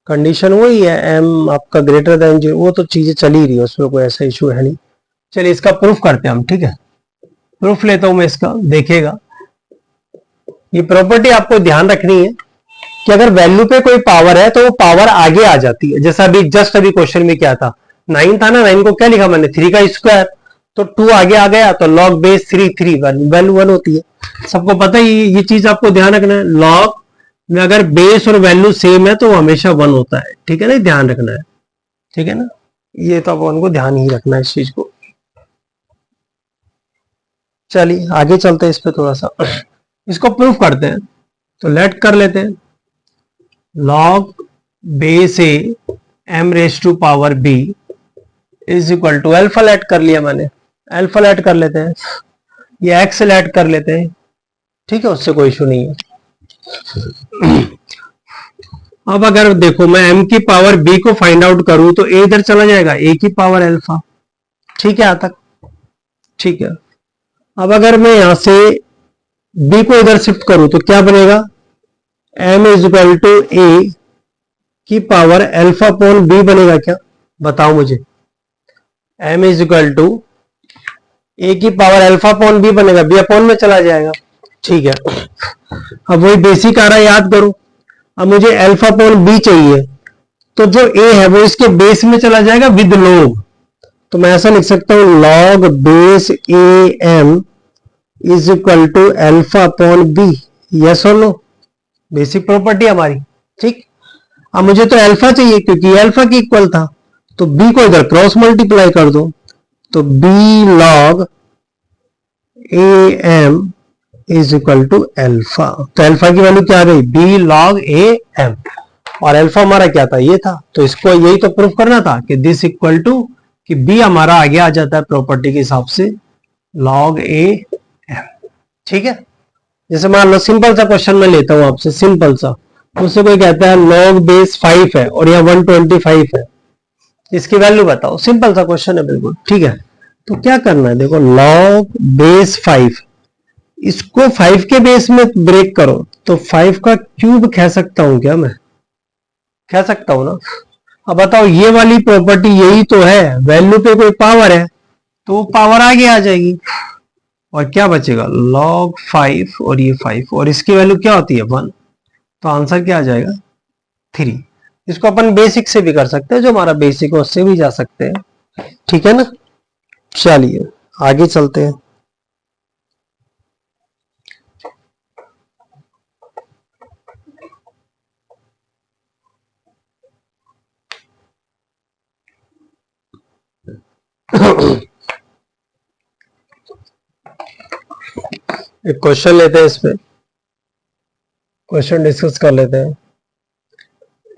कंडीशन वही है, m आपका ग्रेटर देन 0, वो तो चीजें चल ही रही है, उसमें कोई ऐसा इशू है नहीं। चलिए इसका प्रूफ करते हैं हम। ठीक है, प्रूफ लेता हूं मैं इसका, देखिएगा ये प्रॉपर्टी आपको ध्यान रखनी है कि अगर वैल्यू पे कोई पावर है तो वो पावर आगे आ जाती है। जैसा अभी जस्ट अभी क्वेश्चन में क्या था, 9 था ना, 9 को क्या लिखा मैंने, 3 का स्क्वायर, तो 2 आगे आ गया, तो log बेस 3 3 वैल्यू 1 होती है। सबको पता ही ये चीज आपको ध्यान रखना है, log में अगर बेस और वैल्यू सेम है तो वो हमेशा 1 होता है। ठीक है ना, ध्यान रखना है। ठीक है ना, ये तो अपन को ध्यान ही रखना है इस चीज को। चलिए आगे चलते हैं, इस पे थोड़ा सा इसको प्रूफ करते हैं। तो लेट कर लेते हैं, log base a m raise to power b is equal to, alpha let कर लिया मैंने, अल्फा लेट कर लेते हैं, ये x लेट कर लेते हैं। ठीक है, उससे कोई इशू नहीं है। अब अगर देखो मैं m की पावर b को फाइंड आउट करूं तो a इधर चला जाएगा, a की पावर अल्फा। ठीक है, यहां तक ठीक है। अब अगर मैं यहां से b को इधर शिफ्ट करूं तो क्या बनेगा, m इज इक्वल टू ए की पावर अल्फा अपॉन b बनेगा क्या, बताओ मुझे। m इज इक्वल टू ए की पावर अल्फा अपॉन b बनेगा, b अपॉन में चला जाएगा। ठीक है, अब वही बेसिक आ रहा है, याद करो। अब मुझे अल्फा अपॉन b चाहिए, तो जो a है वो इसके बेस में चला जाएगा विद log, तो मैं ऐसा लिख सकता हूं log base a m is equal to alpha upon b. Yes और नो, बेसिक प्रॉपर्टी हमारी। ठीक, अब मुझे तो अल्फा चाहिए क्योंकि अल्फा के इक्वल था, तो बी को इधर क्रॉस मल्टीप्लाई कर दो, तो b log a m is equal to alpha. तो अल्फा की वैल्यू क्या आ गई, बी लॉग ए एम, और अल्फा हमारा क्या था, ये था। तो इसको यही तो प्रूफ करना था कि दिस इक्वल टू, कि बी हमारा आगे आ जाता है प्रॉपर्टी के हिसाब से लॉग ए एम। ठीक है, जैसे मान लो सिंपल सा क्वेश्चन मैं लेता हूं आपसे, सिंपल सा। उससे कोई कहता है लॉग बेस 5 है और यह 125 है, इसकी वैल्यू बताओ। सिंपल सा क्वेश्चन है बिल्कुल। ठीक है, तो क्या करना है, देखो लॉग बेस 5, इसको 5 के बेस में ब्रेक करो तो 5 का क्यूब कह सकता हूं क्या मैं, कह सकता हूं ना। अब बताओ, ये वाली प्रॉपर्टी यही तो है, वैल्यू पे कोई पावर है तो पावर आगे आ जाएगी, और क्या बचेगा log 5 और ये 5, और इसकी वैल्यू क्या होती है 1, तो आंसर क्या आ जाएगा 3। इसको अपन बेसिक से भी कर सकते हैं, जो हमारा बेसिक है उससे भी जा सकते हैं। ठीक है ना, चलिए आगे चलते हैं। एक क्वेश्चन लेते हैं, इस पे क्वेश्चन डिस्कस कर लेते हैं।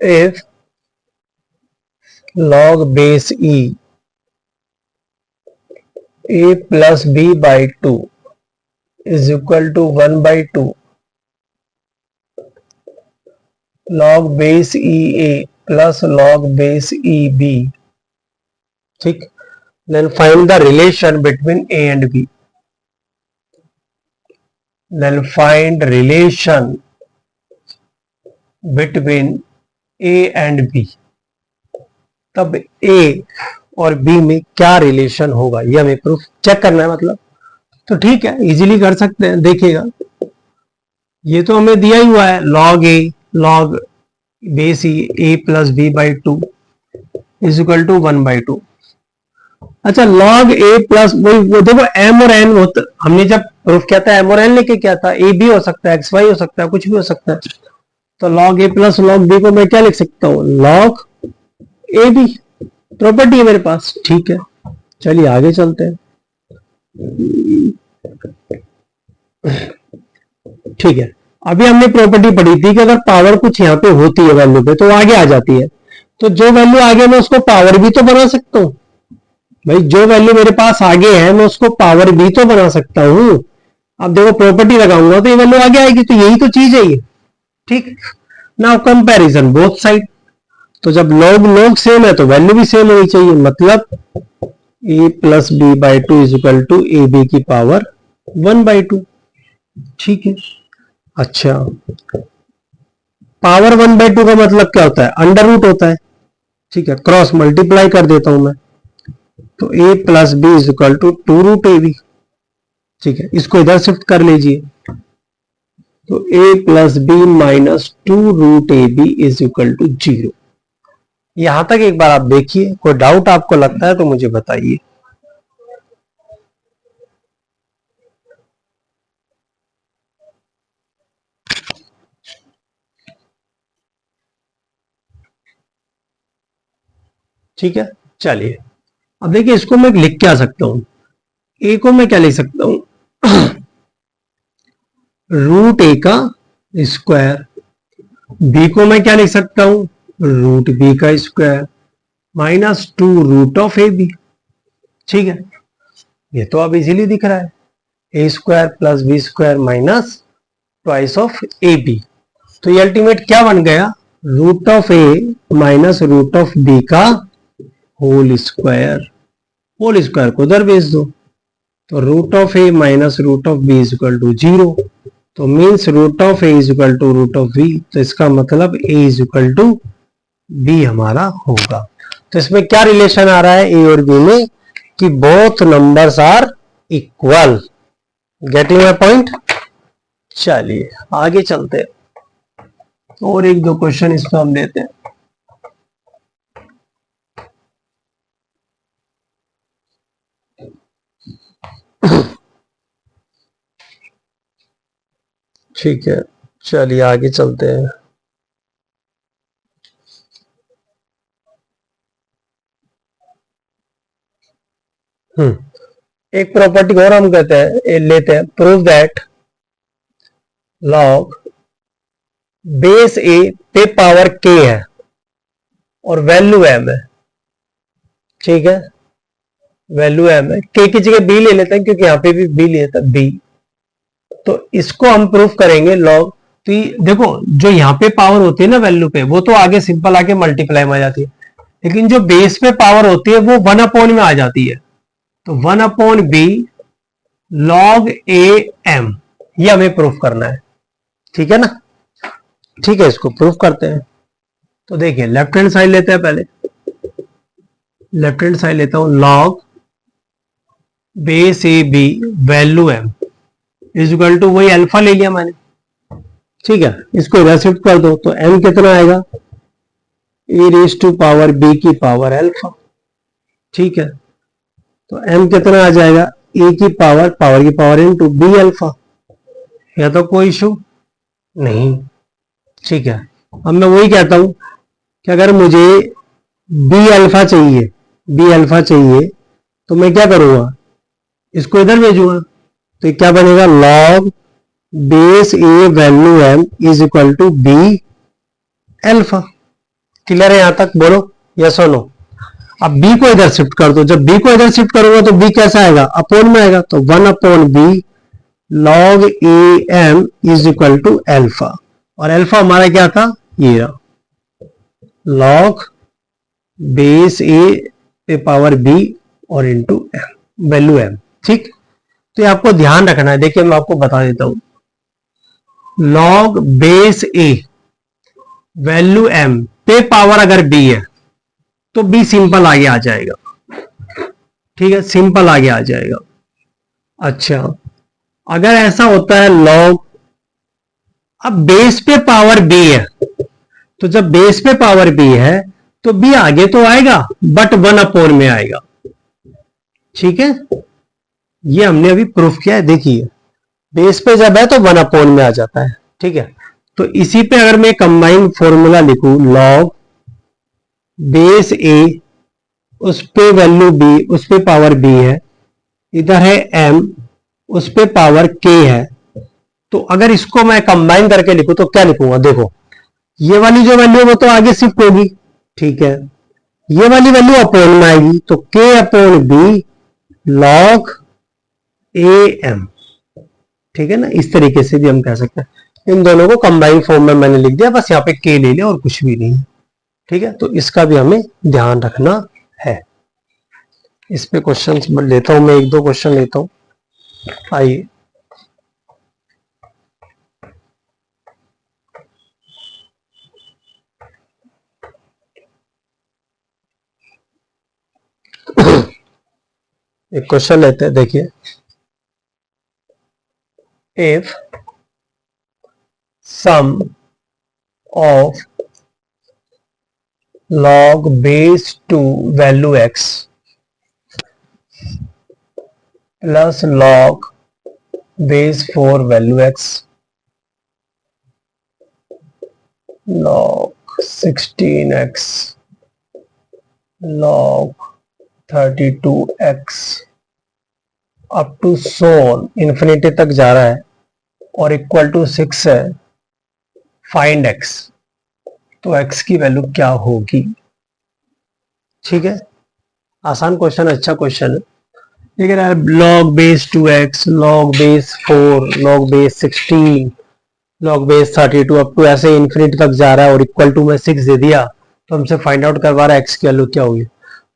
If log base e a plus b by 2 is equal to 1 by 2, log base e a plus log base e b, ठीक, then find the relation between a and b, then find relation between a and b। तब a और b में क्या relation होगा, ये हमें proof check करना है मतलब। तो ठीक है, इजीली कर सकते हैं। देखिएगा, ये तो हमें दिया ही हुआ है log a log base e a plus b by 2 is equal to 1 by 2। अच्छा, log a प्लस वो देखो m और n होता, हमने जब प्रूफ किया था m और n लेके क्या था, a b हो सकता है, x y हो सकता है, कुछ भी हो सकता है। तो log a plus log b को मैं क्या लिख सकता हूँ, log a b, प्रॉपर्टी है मेरे पास। ठीक है, चलिए आगे चलते हैं। ठीक है, अभी हमने प्रॉपर्टी पढ़ी थी कि अगर पावर कुछ यहाँ पे होती है वैल्यू पे तो आगे आ जाती है, तो जो वैल्यू आगे मैं उसको पावर भी तो बना सकता हूँ भाई, जो वैल्यू मेरे पास आगे है मैं उसको पावर भी तो बना सकता हूं। अब देखो प्रॉपर्टी लगाऊंगा तो ये वैल्यू आगे आएगी, तो यही तो चीज है ये। ठीक, नाउ कंपैरिजन बोथ साइड, तो जब लॉग लॉग सेम है तो वैल्यू भी सेम होनी चाहिए, मतलब a plus b by 2 is equal to a b की पावर 1 बाई 2। ठीक है, अच्छा, पावर 1 बाई 2 का मतलब क्या होता है, अंडर रूट होता है। ठीक है, क्रॉस मल्टीप्लाई कर देता हूं मैं, तो a plus b is equal to 2 root a b. ठीक है, इसको इधर शिफ्ट कर लीजिए, तो a plus b minus 2 root a B is equal to 0। यहां तक एक बार आप देखिए, कोई डाउट आपको लगता है तो मुझे बताइए। ठीक है, चलिए अब देखिए, इसको मैं लिख क्या सकता हूं, a को मैं क्या लिख सकता हूं, रूट ए का स्क्वायर, b को मैं क्या लिख सकता हूं, रूट बी का square minus 2 root of a b. ठीक है, ये तो अब इजीली दिख रहा है, a square plus b square minus twice of a b. तो ये अल्टीमेट क्या बन गया, root of a minus root of b का होल स्क्वायर। होल स्क्वायर को उधर भेज दो, तो root of a minus root of b is equal to 0, तो means root of a is equal to root of b, तो इसका मतलब a is equal to b हमारा होगा। तो इसमें क्या रिलेशन आ रहा है ए और बी में, कि both numbers are equal. Getting my point. चलिए आगे चलते हैं, और एक दो क्वेश्चन इसमें हम देते हैं। ठीक है, चलिए आगे चलते हैं। एक प्रॉपर्टी और हम कहते हैं लेते हैं, prove that log base a पे पावर के है और वैल्यू एम है। ठीक है, वैल्यू एम है, के की जगह बी ले लेते हैं क्योंकि यहां पे भी बी लिया था बी। तो इसको हम प्रूफ करेंगे लॉग। तो देखो जो यहाँ पे पावर होती है ना वैल्यू पे, वो तो आगे सिंपल आके मल्टीप्लाई में आ जाती है, लेकिन जो बेस पे पावर होती है वो 1 में आ जाती है। तो 1/b log a m, ये हमें प्रूफ करना है। ठीक है ना, ठीक है, इसको प्रूफ करते हैं। तो देखिए लेफ्ट हैंड साइड लेते हैं, पहले लेफ्ट हैंड साइड लेता हूं, log base a b value m is equal to, वही अल्फा ले लिया मैंने। ठीक है, इसको इधर शिफ्ट कर दो तो m कितना आएगा, e raise to power b की पावर अल्फा। ठीक है, तो m कितना आ जाएगा, e की पावर की पावर इनटू b अल्फा। या तो कोई इशू नहीं। ठीक है, अब मैं वही कहता हूं कि अगर मुझे b अल्फा चाहिए तो मैं क्या करूंगा, इसको इधर भेजूंगा। तो क्या बनेगा, log base A value m is equal to b alpha. Clear है यहां तक, बोलो यस और नो। अब b को इधर शिफ्ट कर दो, जब b को इधर शिफ्ट करूंगा तो b कैसा आएगा, अपोन में आएगा। तो 1/b log a m is equal to alpha, और अल्फा हमारा क्या था, ये रहा, log बेस ए पे पावर b और इंटू एम वैल्यू m। ठीक, तो ये आपको ध्यान रखना है। देखिए मैं आपको बता देता हूं, log बेस ए वैल्यू m पे पावर अगर b है तो b सिंपल आगे आ जाएगा। ठीक है, सिंपल आगे आ जाएगा। अच्छा, अगर ऐसा होता है log, अब बेस पे पावर b है, तो जब बेस पे पावर b है तो b आगे तो आएगा बट 1/, में आएगा। ठीक है, ये हमने अभी प्रूफ किया है। देखिए बेस पे जब है तो 1/, में आ जाता है। ठीक है, तो इसी पे अगर मैं कंबाइंड फॉर्मूला लिखूं, log बेस ए उस पे वैल्यू b, उस पे पावर b है, इधर है m उस पे पावर k है, तो अगर इसको मैं कंबाइन करके लिखूं तो क्या लिखूंगा, देखो ये वाली जो वैल्यू है वो तो आगे शिफ्ट होगी। ठीक है, ये वाली वैल्यू अपोन में आएगी, तो k/b log ए एम। ठीक है ना, इस तरीके से भी हम कह सकते हैं। इन दोनों को कंबाइन फॉर्म में मैंने लिख दिया, बस यहाँ पे k ले लिया और कुछ भी नहीं। ठीक है, तो इसका भी हमें ध्यान रखना है। इस पे क्वेश्चन लेता हूं मैं, 1-2 क्वेश्चन लेता हूं, आइए। एक क्वेश्चन लेते हैं, देखिए, if sum of log base 2 value x plus log base 4 value x log 16x log 32x up to सोन इंफिनिटी तक जा रहा है और इक्वल टू 6 है, फाइंड x। तो x की वैल्यू क्या होगी। ठीक है, आसान क्वेश्चन, अच्छा क्वेश्चन है। लेकिन यार log base 2x log base 4 log base 16 log base 32 up to ऐसे इंफिनिटी तक जा रहा है और इक्वल टू में 6 दे दिया, तो हमसे फाइंड आउट करवा रहा है x की वैल्यू क्या होगी।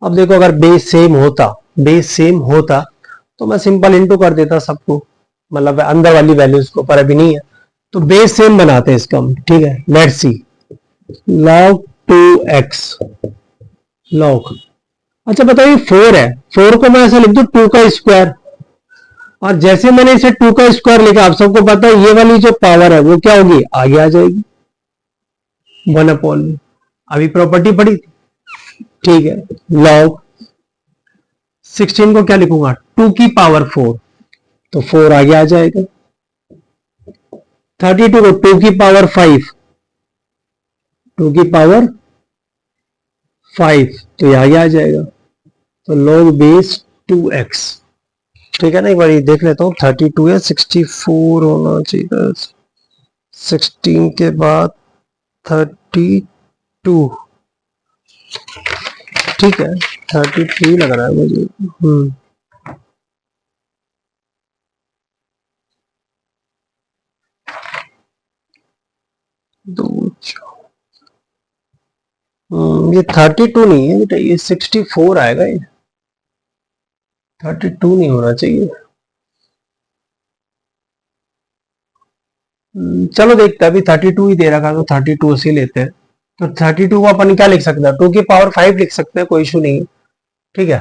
अब देखो अगर बेस सेम होता तो मैं सिंपल इनटू कर देता सबको, मतलब अंदर वाली वैल्यूज को, पर अभी नहीं है तो बेस सेम बनाते हैं इसका हम। ठीक है, let's see, log 2x log, अच्छा बताइए 4 है, 4 को मैं ऐसा लिख दूं 2 का स्क्वायर, और जैसे मैंने इसे 2 का स्क्वायर लिखा, आप सबको पता है ये वाली जो पावर है वो क्या होगी, आगे आ जाएगी 1/, में। अभी प्रॉपर्टी पड़ी थी। ठीक है, log 16 को क्या लिखूंगा, 2 की पावर 4, तो 4 आगे आ जाएगा। 32 को 2 की पावर 5, 2 की पावर 5, तो ये आगे आ जाएगा। तो log बेस 2x, ठीक है ना। एक बार ये देख लेता हूँ, 32 है, 64 होना चाहिए, 16 के बाद 32, ठीक है, 33 लग रहा है मुझे। ये 32 नहीं है बेटा, ये 64 आएगा। ये 32 नहीं होना चाहिए। चलो देखते हैं, अभी 32 ही दे रखा, तो 32 से लेते हैं। तो 32 को अपन क्या लिख सकते हैं, 2 की पावर 5 लिख सकते हैं, कोई इशू नहीं, ठीक है।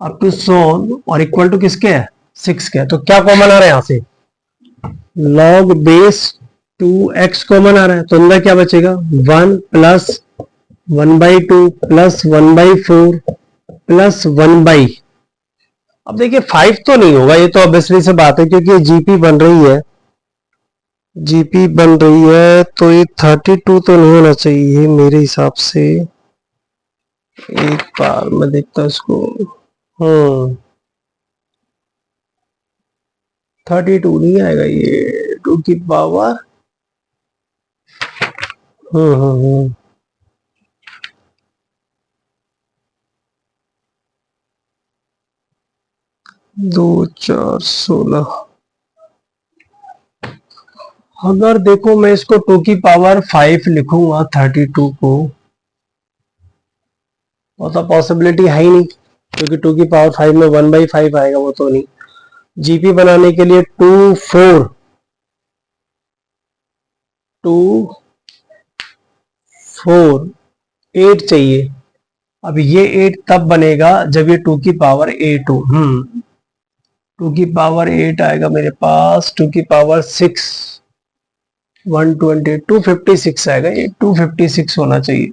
अप टू सोन और इक्वल टू किसके है, 6 के। तो क्या कॉमन आ रहा है यहाँ से, log बेस 2x कॉमन आ रहा है, तो अंदर क्या बचेगा, 1 प्लस 1/2 प्लस 1/4 प्लस 1/, अब देखिए 5 तो नहीं होगा, ये तो ऑब्वियसली से बात है, क्योंकि जीपी बन रही है, जीपी बन रही है, तो ये 32 तो नहीं होना चाहिए मेरे हिसाब से। एक बार मैं देखता हूँ इसको। 32 नहीं आएगा, ये 2 की पावर 2 4 16। अगर देखो मैं इसको 2 की पावर 5 लिखूंगा 32 को, वो तो पॉसिबिलिटी है ही नहीं, क्योंकि 2 की पावर 5 में 1/5 आएगा, वो तो नहीं। जीपी बनाने के लिए 2 4 8 चाहिए। अब ये 8 तब बनेगा जब ये 2 की पावर 8 हो। 2 की पावर 8 आएगा मेरे पास, 2 की पावर 6 120, 256 आएगा, ये 256 होना चाहिए,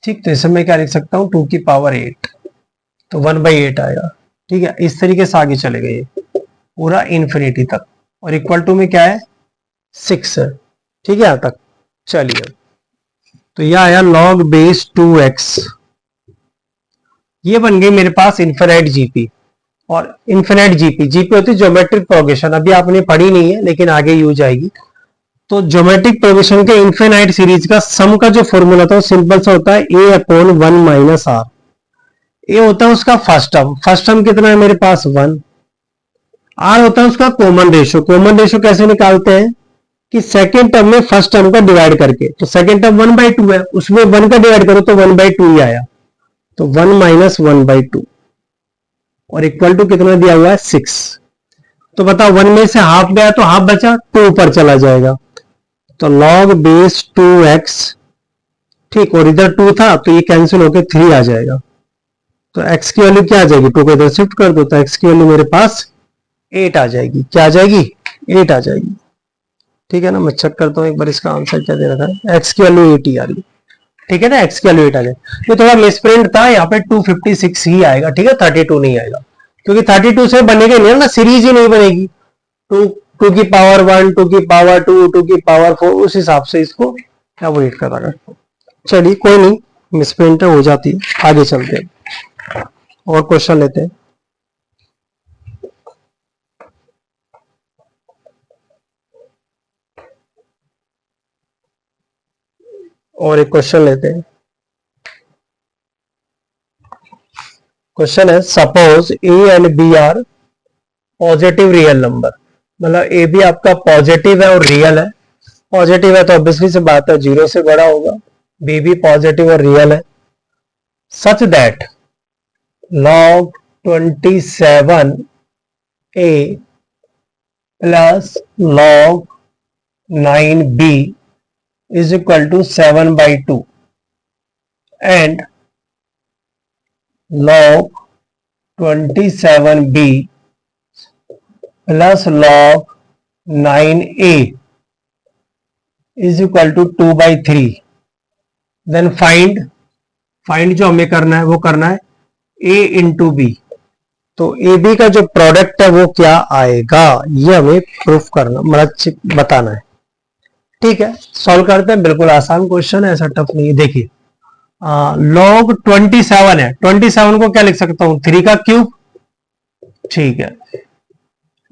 ठीक। तो इसे मैं क्या लिख सकता हूँ, 2 की पावर 8, तो 1/8 आएगा, ठीक है। इस तरीके से आगे चले गए पूरा इन्फिनिटी तक, और इक्वल टू में क्या है, 6 है, ठीक है, यहां तक। चलिए, तो यह आया log बेस 2x, ये बन गई मेरे पास इन्फिनाइट जीपी। और इन्फिनाइट जीपी, जीपी होती है ज्योमेट्रिक प्रोग्रेशन, अभी आपने पढ़ी नहीं है लेकिन आगे यूज आएगी। तो ज्योमेट्रिक प्रोग्रेशन के इन्फिनाइट सीरीज का सम का जो फॉर्मूला था वो सिंपल सा होता है, a/1 माइनस आर। ए होता है उसका फर्स्ट टर्म, फर्स्ट टर्म कितना है मेरे पास 1, आर होता है उसका कॉमन रेशियो। कॉमन रेशियो कैसे निकालते हैं, कि सेकेंड टर्म में फर्स्ट टर्म का डिवाइड करके, तो सेकेंड टर्म 1/2 है, उसमें 1 का डिवाइड करो तो 1/2 ही आया, तो 1 माइनस 1/2, और इक्वल टू कितना दिया हुआ है 6। तो बताओ 1 में से हाफ गया तो हाफ बचा, 2 ऊपर चला जाएगा, तो log बेस 2x, ठीक। और इधर 2 था तो ये कैंसिल होकर 3 आ जाएगा, तो x की वैल्यू क्या आ जाएगी, 2 को इधर शिफ्ट कर दो, तो x की वैल्यू मेरे पास 8 आ जाएगी। क्या आ जाएगी, 8 आ जाएगी, ठीक है ना। मैं चेक करता हूँ एक बार इसका आंसर क्या दे रखा है, x की वैल्यू 8 ही आ रही, ठीक है ना, x की वैल्यू 8 आ जाए। ये थोड़ा मिसप्रिंट था, यहाँ पे 256 ही आएगा, ठीक है, 32 नहीं आएगा, क्योंकि 32 से बनेगा नहीं ना, सीरीज ही नहीं बनेगी। 2 की पावर 1, 2 की पावर 2, 2 की पावर 4, उस हिसाब से इसको एवोइड करा। चलिए कोई नहीं, मिसप्रिंट हो जाती है, आगे चलते हैं और क्वेश्चन लेते हैं। और एक क्वेश्चन लेते हैं। क्वेश्चन है, suppose a and b are positive real number, मतलब ए भी आपका पॉजिटिव है और रियल है। पॉजिटिव है तो ऑब्वियसली से बात है 0 से बड़ा होगा, बी भी पॉजिटिव और रियल है, such that log 27a plus log 9b is equal to 7/2 and log 27b plus log 9a is equal to 2/3, then find जो हमें करना है वो करना है a into b, तो ए बी का जो प्रोडक्ट है वो क्या आएगा, ये हमें प्रूफ करना, मतलब बताना है। ठीक है, सॉल्व करते हैं। बिल्कुल आसान क्वेश्चन है, ऐसा टफ नहीं है। देखिए लॉग 27 है, 27 को क्या लिख सकता हूं, 3 का क्यूब। ठीक है,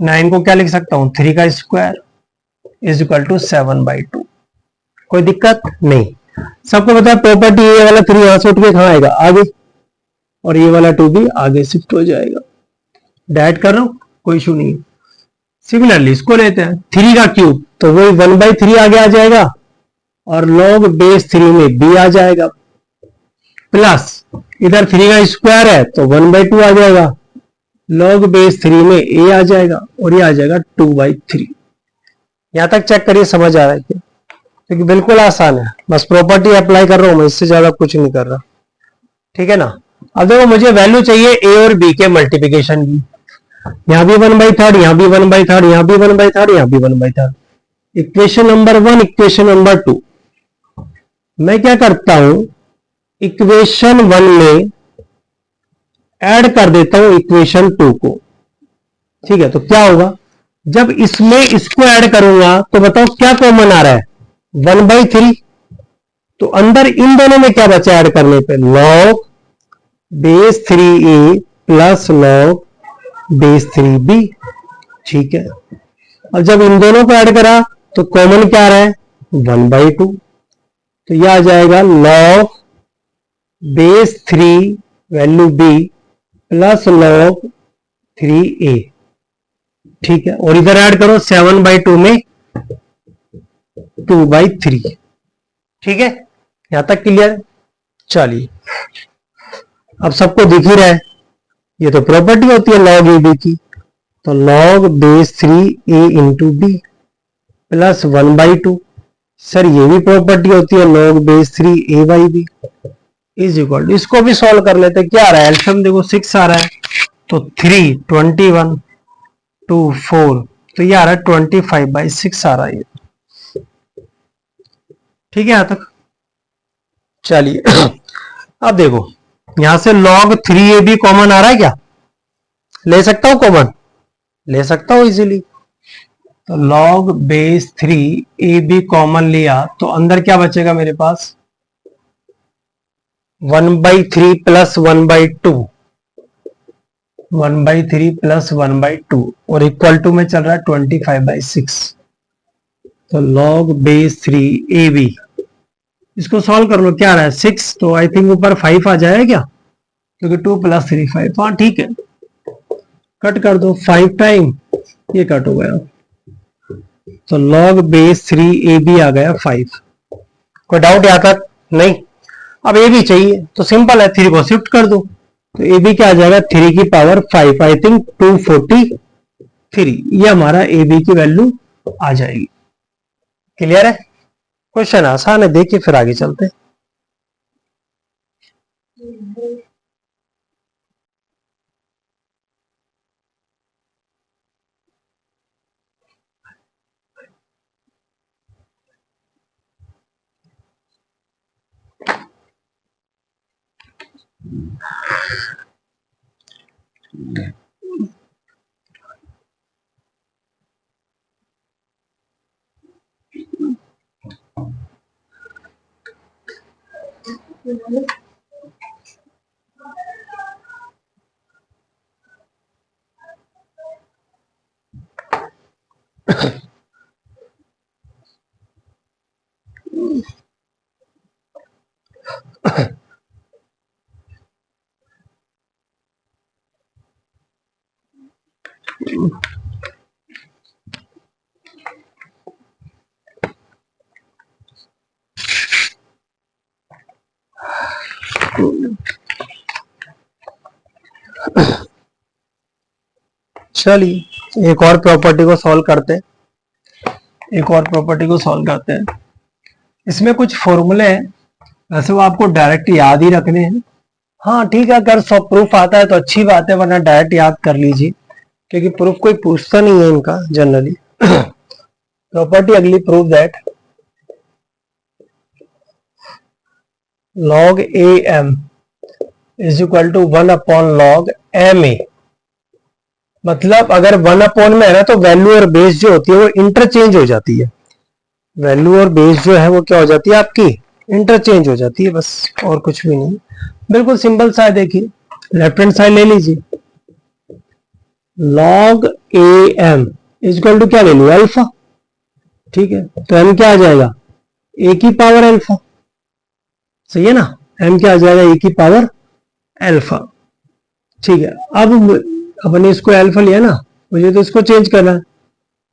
9 को क्या लिख सकता हूं, 3 का स्क्वायर इज इक्वल टू 7/2। कोई दिक्कत नहीं। सबको पता है प्रॉपर्टी, ये वाला 3 यहां से उठ के कहां आएगा, आगे, और ये वाला 2 भी आगे शिफ्ट हो जाएगा। डाइट कर रहा हूं, कोई इशू नहीं है। सिमिलरली इसको लेते हैं 3 का क्यूब, तो वही 1/3 आगे आ जाएगा, और log बेस 3 में b आ जाएगा, प्लस इधर 3 का स्क्वायर है तो 1/2 आ जाएगा, log बेस 3 में a आ जाएगा, और ये आ जाएगा 2/3। यहां तक चेक करिए, समझ आ रहा है क्या? क्योंकि बिल्कुल आसान है, बस प्रॉपर्टी अप्लाई कर रहा हूं मैं, इससे ज्यादा कुछ नहीं कर रहा। ठीक है ना। अब देखो मुझे वैल्यू चाहिए ए और बी के मल्टीप्लीकेशन की। यहां भी 1/3, यहां भी 1/3, यहां भी 1/3, यहां भी 1/3। Equation number 1, equation number 2। मैं क्या करता हूं, इक्वेशन 1 में ऐड कर देता हूं इक्वेशन 2 को। ठीक है, तो क्या होगा, जब इसमें इसको ऐड करूंगा तो बताओ क्या कॉमन आ रहा है, 1/3। तो अंदर इन दोनों में क्या बचा ऐड करने पे, log base 3a plus log base 3b। ठीक है, और जब इन दोनों को ऐड करा तो कॉमन क्या आ रहा है, 1/2। तो यह आ जाएगा log base 3 value b plus log 3a। ठीक है, और इधर ऐड करो 7/2 में 2/3। ठीक है, यहां तक क्लियर। चलिए, अब सबको दिख ही रहा है, ये तो प्रॉपर्टी होती है log ए बी की। तो log base 3a into b plus 1/2। Sir ये भी प्रॉपर्टी होती है log base 3a/b is equal to, इसको भी सॉल्व कर लेते हैं। क्या आ रहा है, एल्सियम देखो 6 आ रहा है, तो 3 21 2 4, तो ये आ रहा है 25/6 आ रहा है ये। ठीक है यहां तक। चलिए अब देखो, यहां से log 3ab कॉमन आ रहा है, क्या ले सकता हूं कॉमन, ले सकता हूं इजीली। तो log बेस 3ab कॉमन लिया तो अंदर क्या बचेगा मेरे पास, 1/3 प्लस 1/2, 1/3 प्लस 1/2, और इक्वल टू में चल रहा है 25/6। तो log बेस 3ab, इसको सॉल्व कर लो, क्या आ रहा है 6, तो आई थिंक ऊपर 5 आ जाएगा क्या, क्योंकि 2 + 3 5। हाँ ठीक है, कट कर दो 5 टाइम, ये कट हो गया, तो log बेस 3ab आ गया 5। कोई डाउट यहाँ तक नहीं। अब ए बी चाहिए, तो सिंपल है, 3 को शिफ्ट कर दो, तो ए बी क्या आ जाएगा, 3 की पावर 5, आई थिंक 243। ये हमारा ए बी की वैल्यू आ जाएगी। क्लियर है, क्वेश्चन आसान है, देखिए फिर आगे चलते हैं। चलिए एक और प्रॉपर्टी को सॉल्व करते हैं, एक और प्रॉपर्टी को सॉल्व करते हैं। इसमें कुछ फॉर्मूले हैं, वैसे वो आपको डायरेक्ट याद ही रखने हैं। हाँ ठीक है, अगर सब प्रूफ आता है तो अच्छी बात है, वरना डायरेक्ट याद कर लीजिए, क्योंकि प्रूफ कोई पूछता नहीं है इनका जनरली। प्रॉपर्टी अगली, proof that log am is equal to 1/log ma। मतलब अगर 1 में है ना तो वैल्यू और बेस जो होती है वो इंटरचेंज हो जाती है। वैल्यू और बेस जो है वो क्या हो जाती है आपकी, इंटरचेंज हो जाती है, बस और कुछ भी नहीं। बिल्कुल सिंपल सा है, देखिए लेफ्ट हैंड साइड ले लीजिए, log am इजक्वल टू क्या ले लू, अल्फा। ठीक है, तो m क्या आ जाएगा, a की पावर अल्फा, सही है ना, m क्या आ जाएगा, a की पावर अल्फा। ठीक है, अब अपने इसको अल्फा लिया ना, मुझे तो इसको चेंज करना है,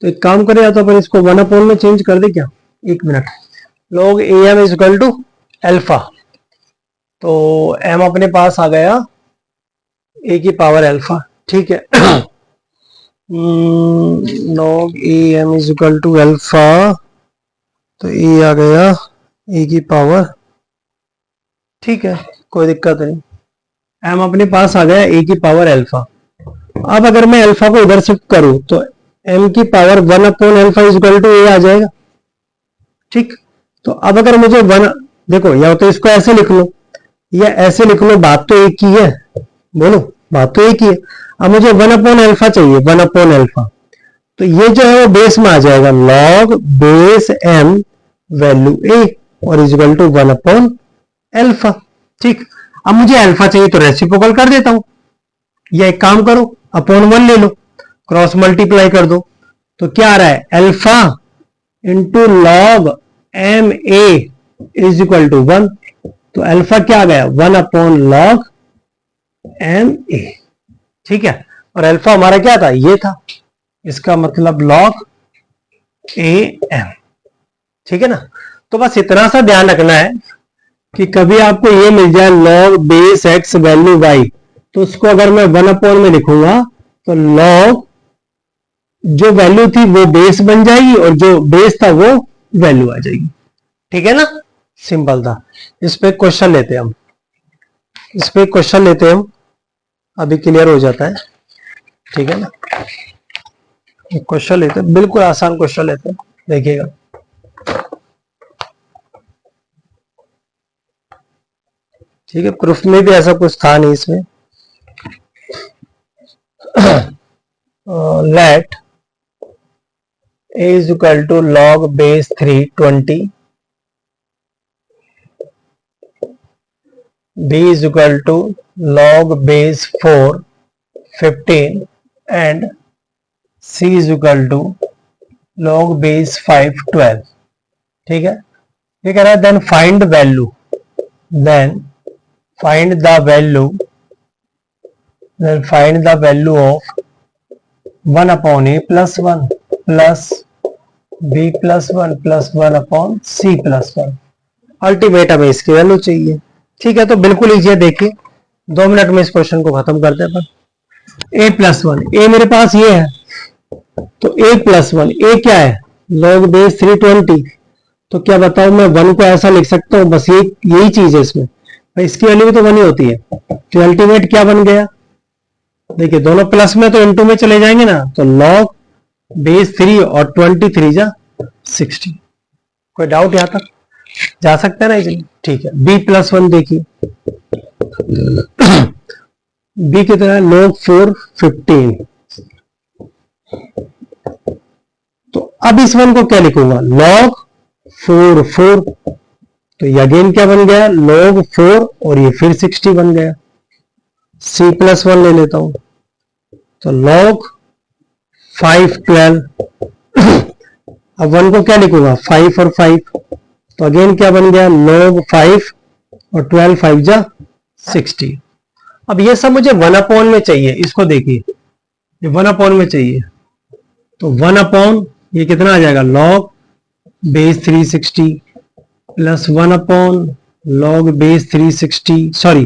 तो एक काम करें, या तो अपन इसको 1 में चेंज कर दे क्या, एक minute, log am is equal to alpha, तो m अपने पास आ गया a की पावर अल्फा। ठीक है, log am is equal to alpha, तो a आ गया a की पावर, ठीक है कोई दिक्कत नहीं, m अपने पास आ गया a की पावर अल्फा। अब अगर मैं अल्फा को इधर शिफ्ट करूं तो m की पावर 1/अल्फा इज इक्वल टू a आ जाएगा। ठीक, तो अब अगर मुझे देखो, या तो इसको ऐसे लिख लो या ऐसे लिख लो, बात तो एक ही है, बोलो बात तो एक ही है। अब मुझे 1/अल्फा चाहिए, 1/अल्फा, तो ये जो है वो बेस में आ जाएगा, log base m value a और इजल टू 1/अल्फा। ठीक, अब मुझे अल्फा चाहिए तो रेसिप्रोकल कर देता हूं, या एक काम करो अपॉन 1 ले लो, क्रॉस मल्टीप्लाई कर दो, तो क्या आ रहा है, alpha into log m a is equal to 1, तो अल्फा क्या आ गया, 1/log एम ए। ठीक है, और अल्फा हमारा क्या था, ये था, इसका मतलब log ए एम। ठीक है ना, तो बस इतना सा ध्यान रखना है कि कभी आपको ये मिल जाए log base x value y, तो उसको अगर मैं 1 में लिखूंगा तो log जो वैल्यू थी वो बेस बन जाएगी और जो बेस था वो वैल्यू आ जाएगी। ठीक है ना, सिंपल था। इस पे क्वेश्चन लेते हैं हम, इस पे क्वेश्चन लेते हैं हम, अभी क्लियर हो जाता है। ठीक है ना, एक क्वेश्चन लेते हैं, बिल्कुल आसान क्वेश्चन लेते हैं, देखिएगा। ठीक है, प्रूफ में भी ऐसा कुछ था नहीं इसमें। Let a is equal to log base 320, b is equal to log base 4 15 and c is equal to log base 5 12। ठीक है, ये कह रहा है then find value, then find the value of 1/a plus 1 plus b plus 1 plus 1/c plus 1। Ultimate हमें इसकी value चाहिए। ठीक है, तो बिल्कुल इजी है, देखिए 2 मिनट में इस क्वेश्चन को खत्म करते हैं अपन। a प्लस 1, a मेरे पास ये है, तो a प्लस 1, a क्या है, log बेस 320, तो क्या बताऊं मैं 1 को ऐसा लिख सकता हूं, बस यही चीज है इसमें, इसकी वैल्यू भी तो 1 ही होती है, तो अल्टीमेट क्या बन गया, देखिए दोनों प्लस में तो इनटू में चले जाएंगे ना, तो log बेस 3 और 23 जा 60। कोई डाउट यहां तक जा सकता है ना इजीली। ठीक है, b प्लस 1 देखिए, b कितना है, log 4 15, तो अब इस 1 को क्या लिखूंगा, log 4 4, तो ये अगेन क्या बन गया, log 4 और ये फिर 60 बन गया। c प्लस 1 ले लेता हूं, तो log 5 12, अब 1 को क्या लिखूंगा, 5 और 5, तो अगेन क्या बन गया, log 5 और 12 5 जा 60। अब ये सब मुझे 1/, में चाहिए, इसको देखिए ये 1/, में चाहिए, तो 1/, ये कितना आ जाएगा, log base 360 plus 1/log base 360, sorry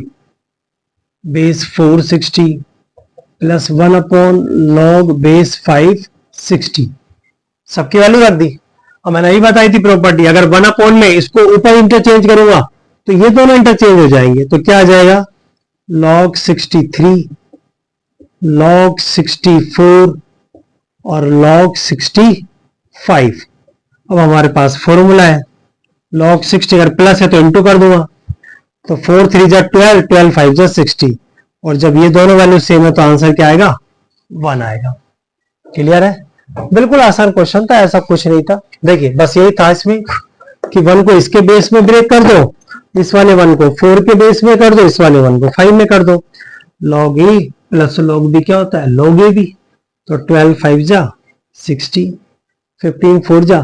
base 460 plus 1/log base 560, सबकी वैल्यू रख दी। और मैंने यही बताई थी प्रॉपर्टी, अगर 1/, में इसको ऊपर इंटरचेंज करूंगा तो ये दोनों इंटरचेंज हो जाएंगे, तो क्या आ जाएगा, log 63 log 64 और log 65। अब हमारे पास फॉर्मूला है, log 60 अगर प्लस है तो इंटू कर दूंगा, तो 4 3 जा 12 12 5 जा 60, और जब ये दोनों वैल्यू सेम है तो आंसर क्या आएगा, 1 आएगा। क्लियर है? बिल्कुल आसान क्वेश्चन था, ऐसा कुछ नहीं था। देखिए बस यही था इसमें कि 1 को इसके बेस में ब्रेक कर दो, इस वाले 1 को 4 के बेस में कर दो, इस वाले 1 को 5 में कर दो। log a plus log b क्या होता है? log a b। तो 12 5 जा 60, 15 4 जा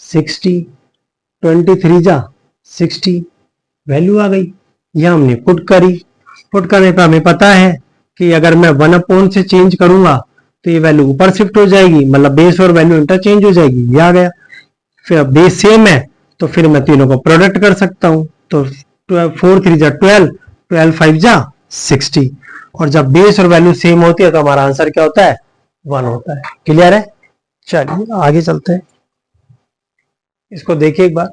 60, 23 जा 60, वैल्यू आ गई। यह हमने पुट करी। पुट करने पर हमें पता है कि अगर मैं 1 से चेंज करूंगा तो ये वैल्यू ऊपर शिफ्ट हो जाएगी, मतलब बेस और वैल्यू इंटरचेंज हो जाएगी। ये आ गया। फिर बेस सेम है तो फिर मैं तीनों को प्रोडक्ट कर सकता हूं। तो 4 3 जा 12, 12 5 जा 60, और जब बेस और वैल्यू सेम होती है तो हमारा आंसर क्या होता है? 1 होता है। क्लियर है? चलिए आगे चलते हैं, इसको देखिए एक बार।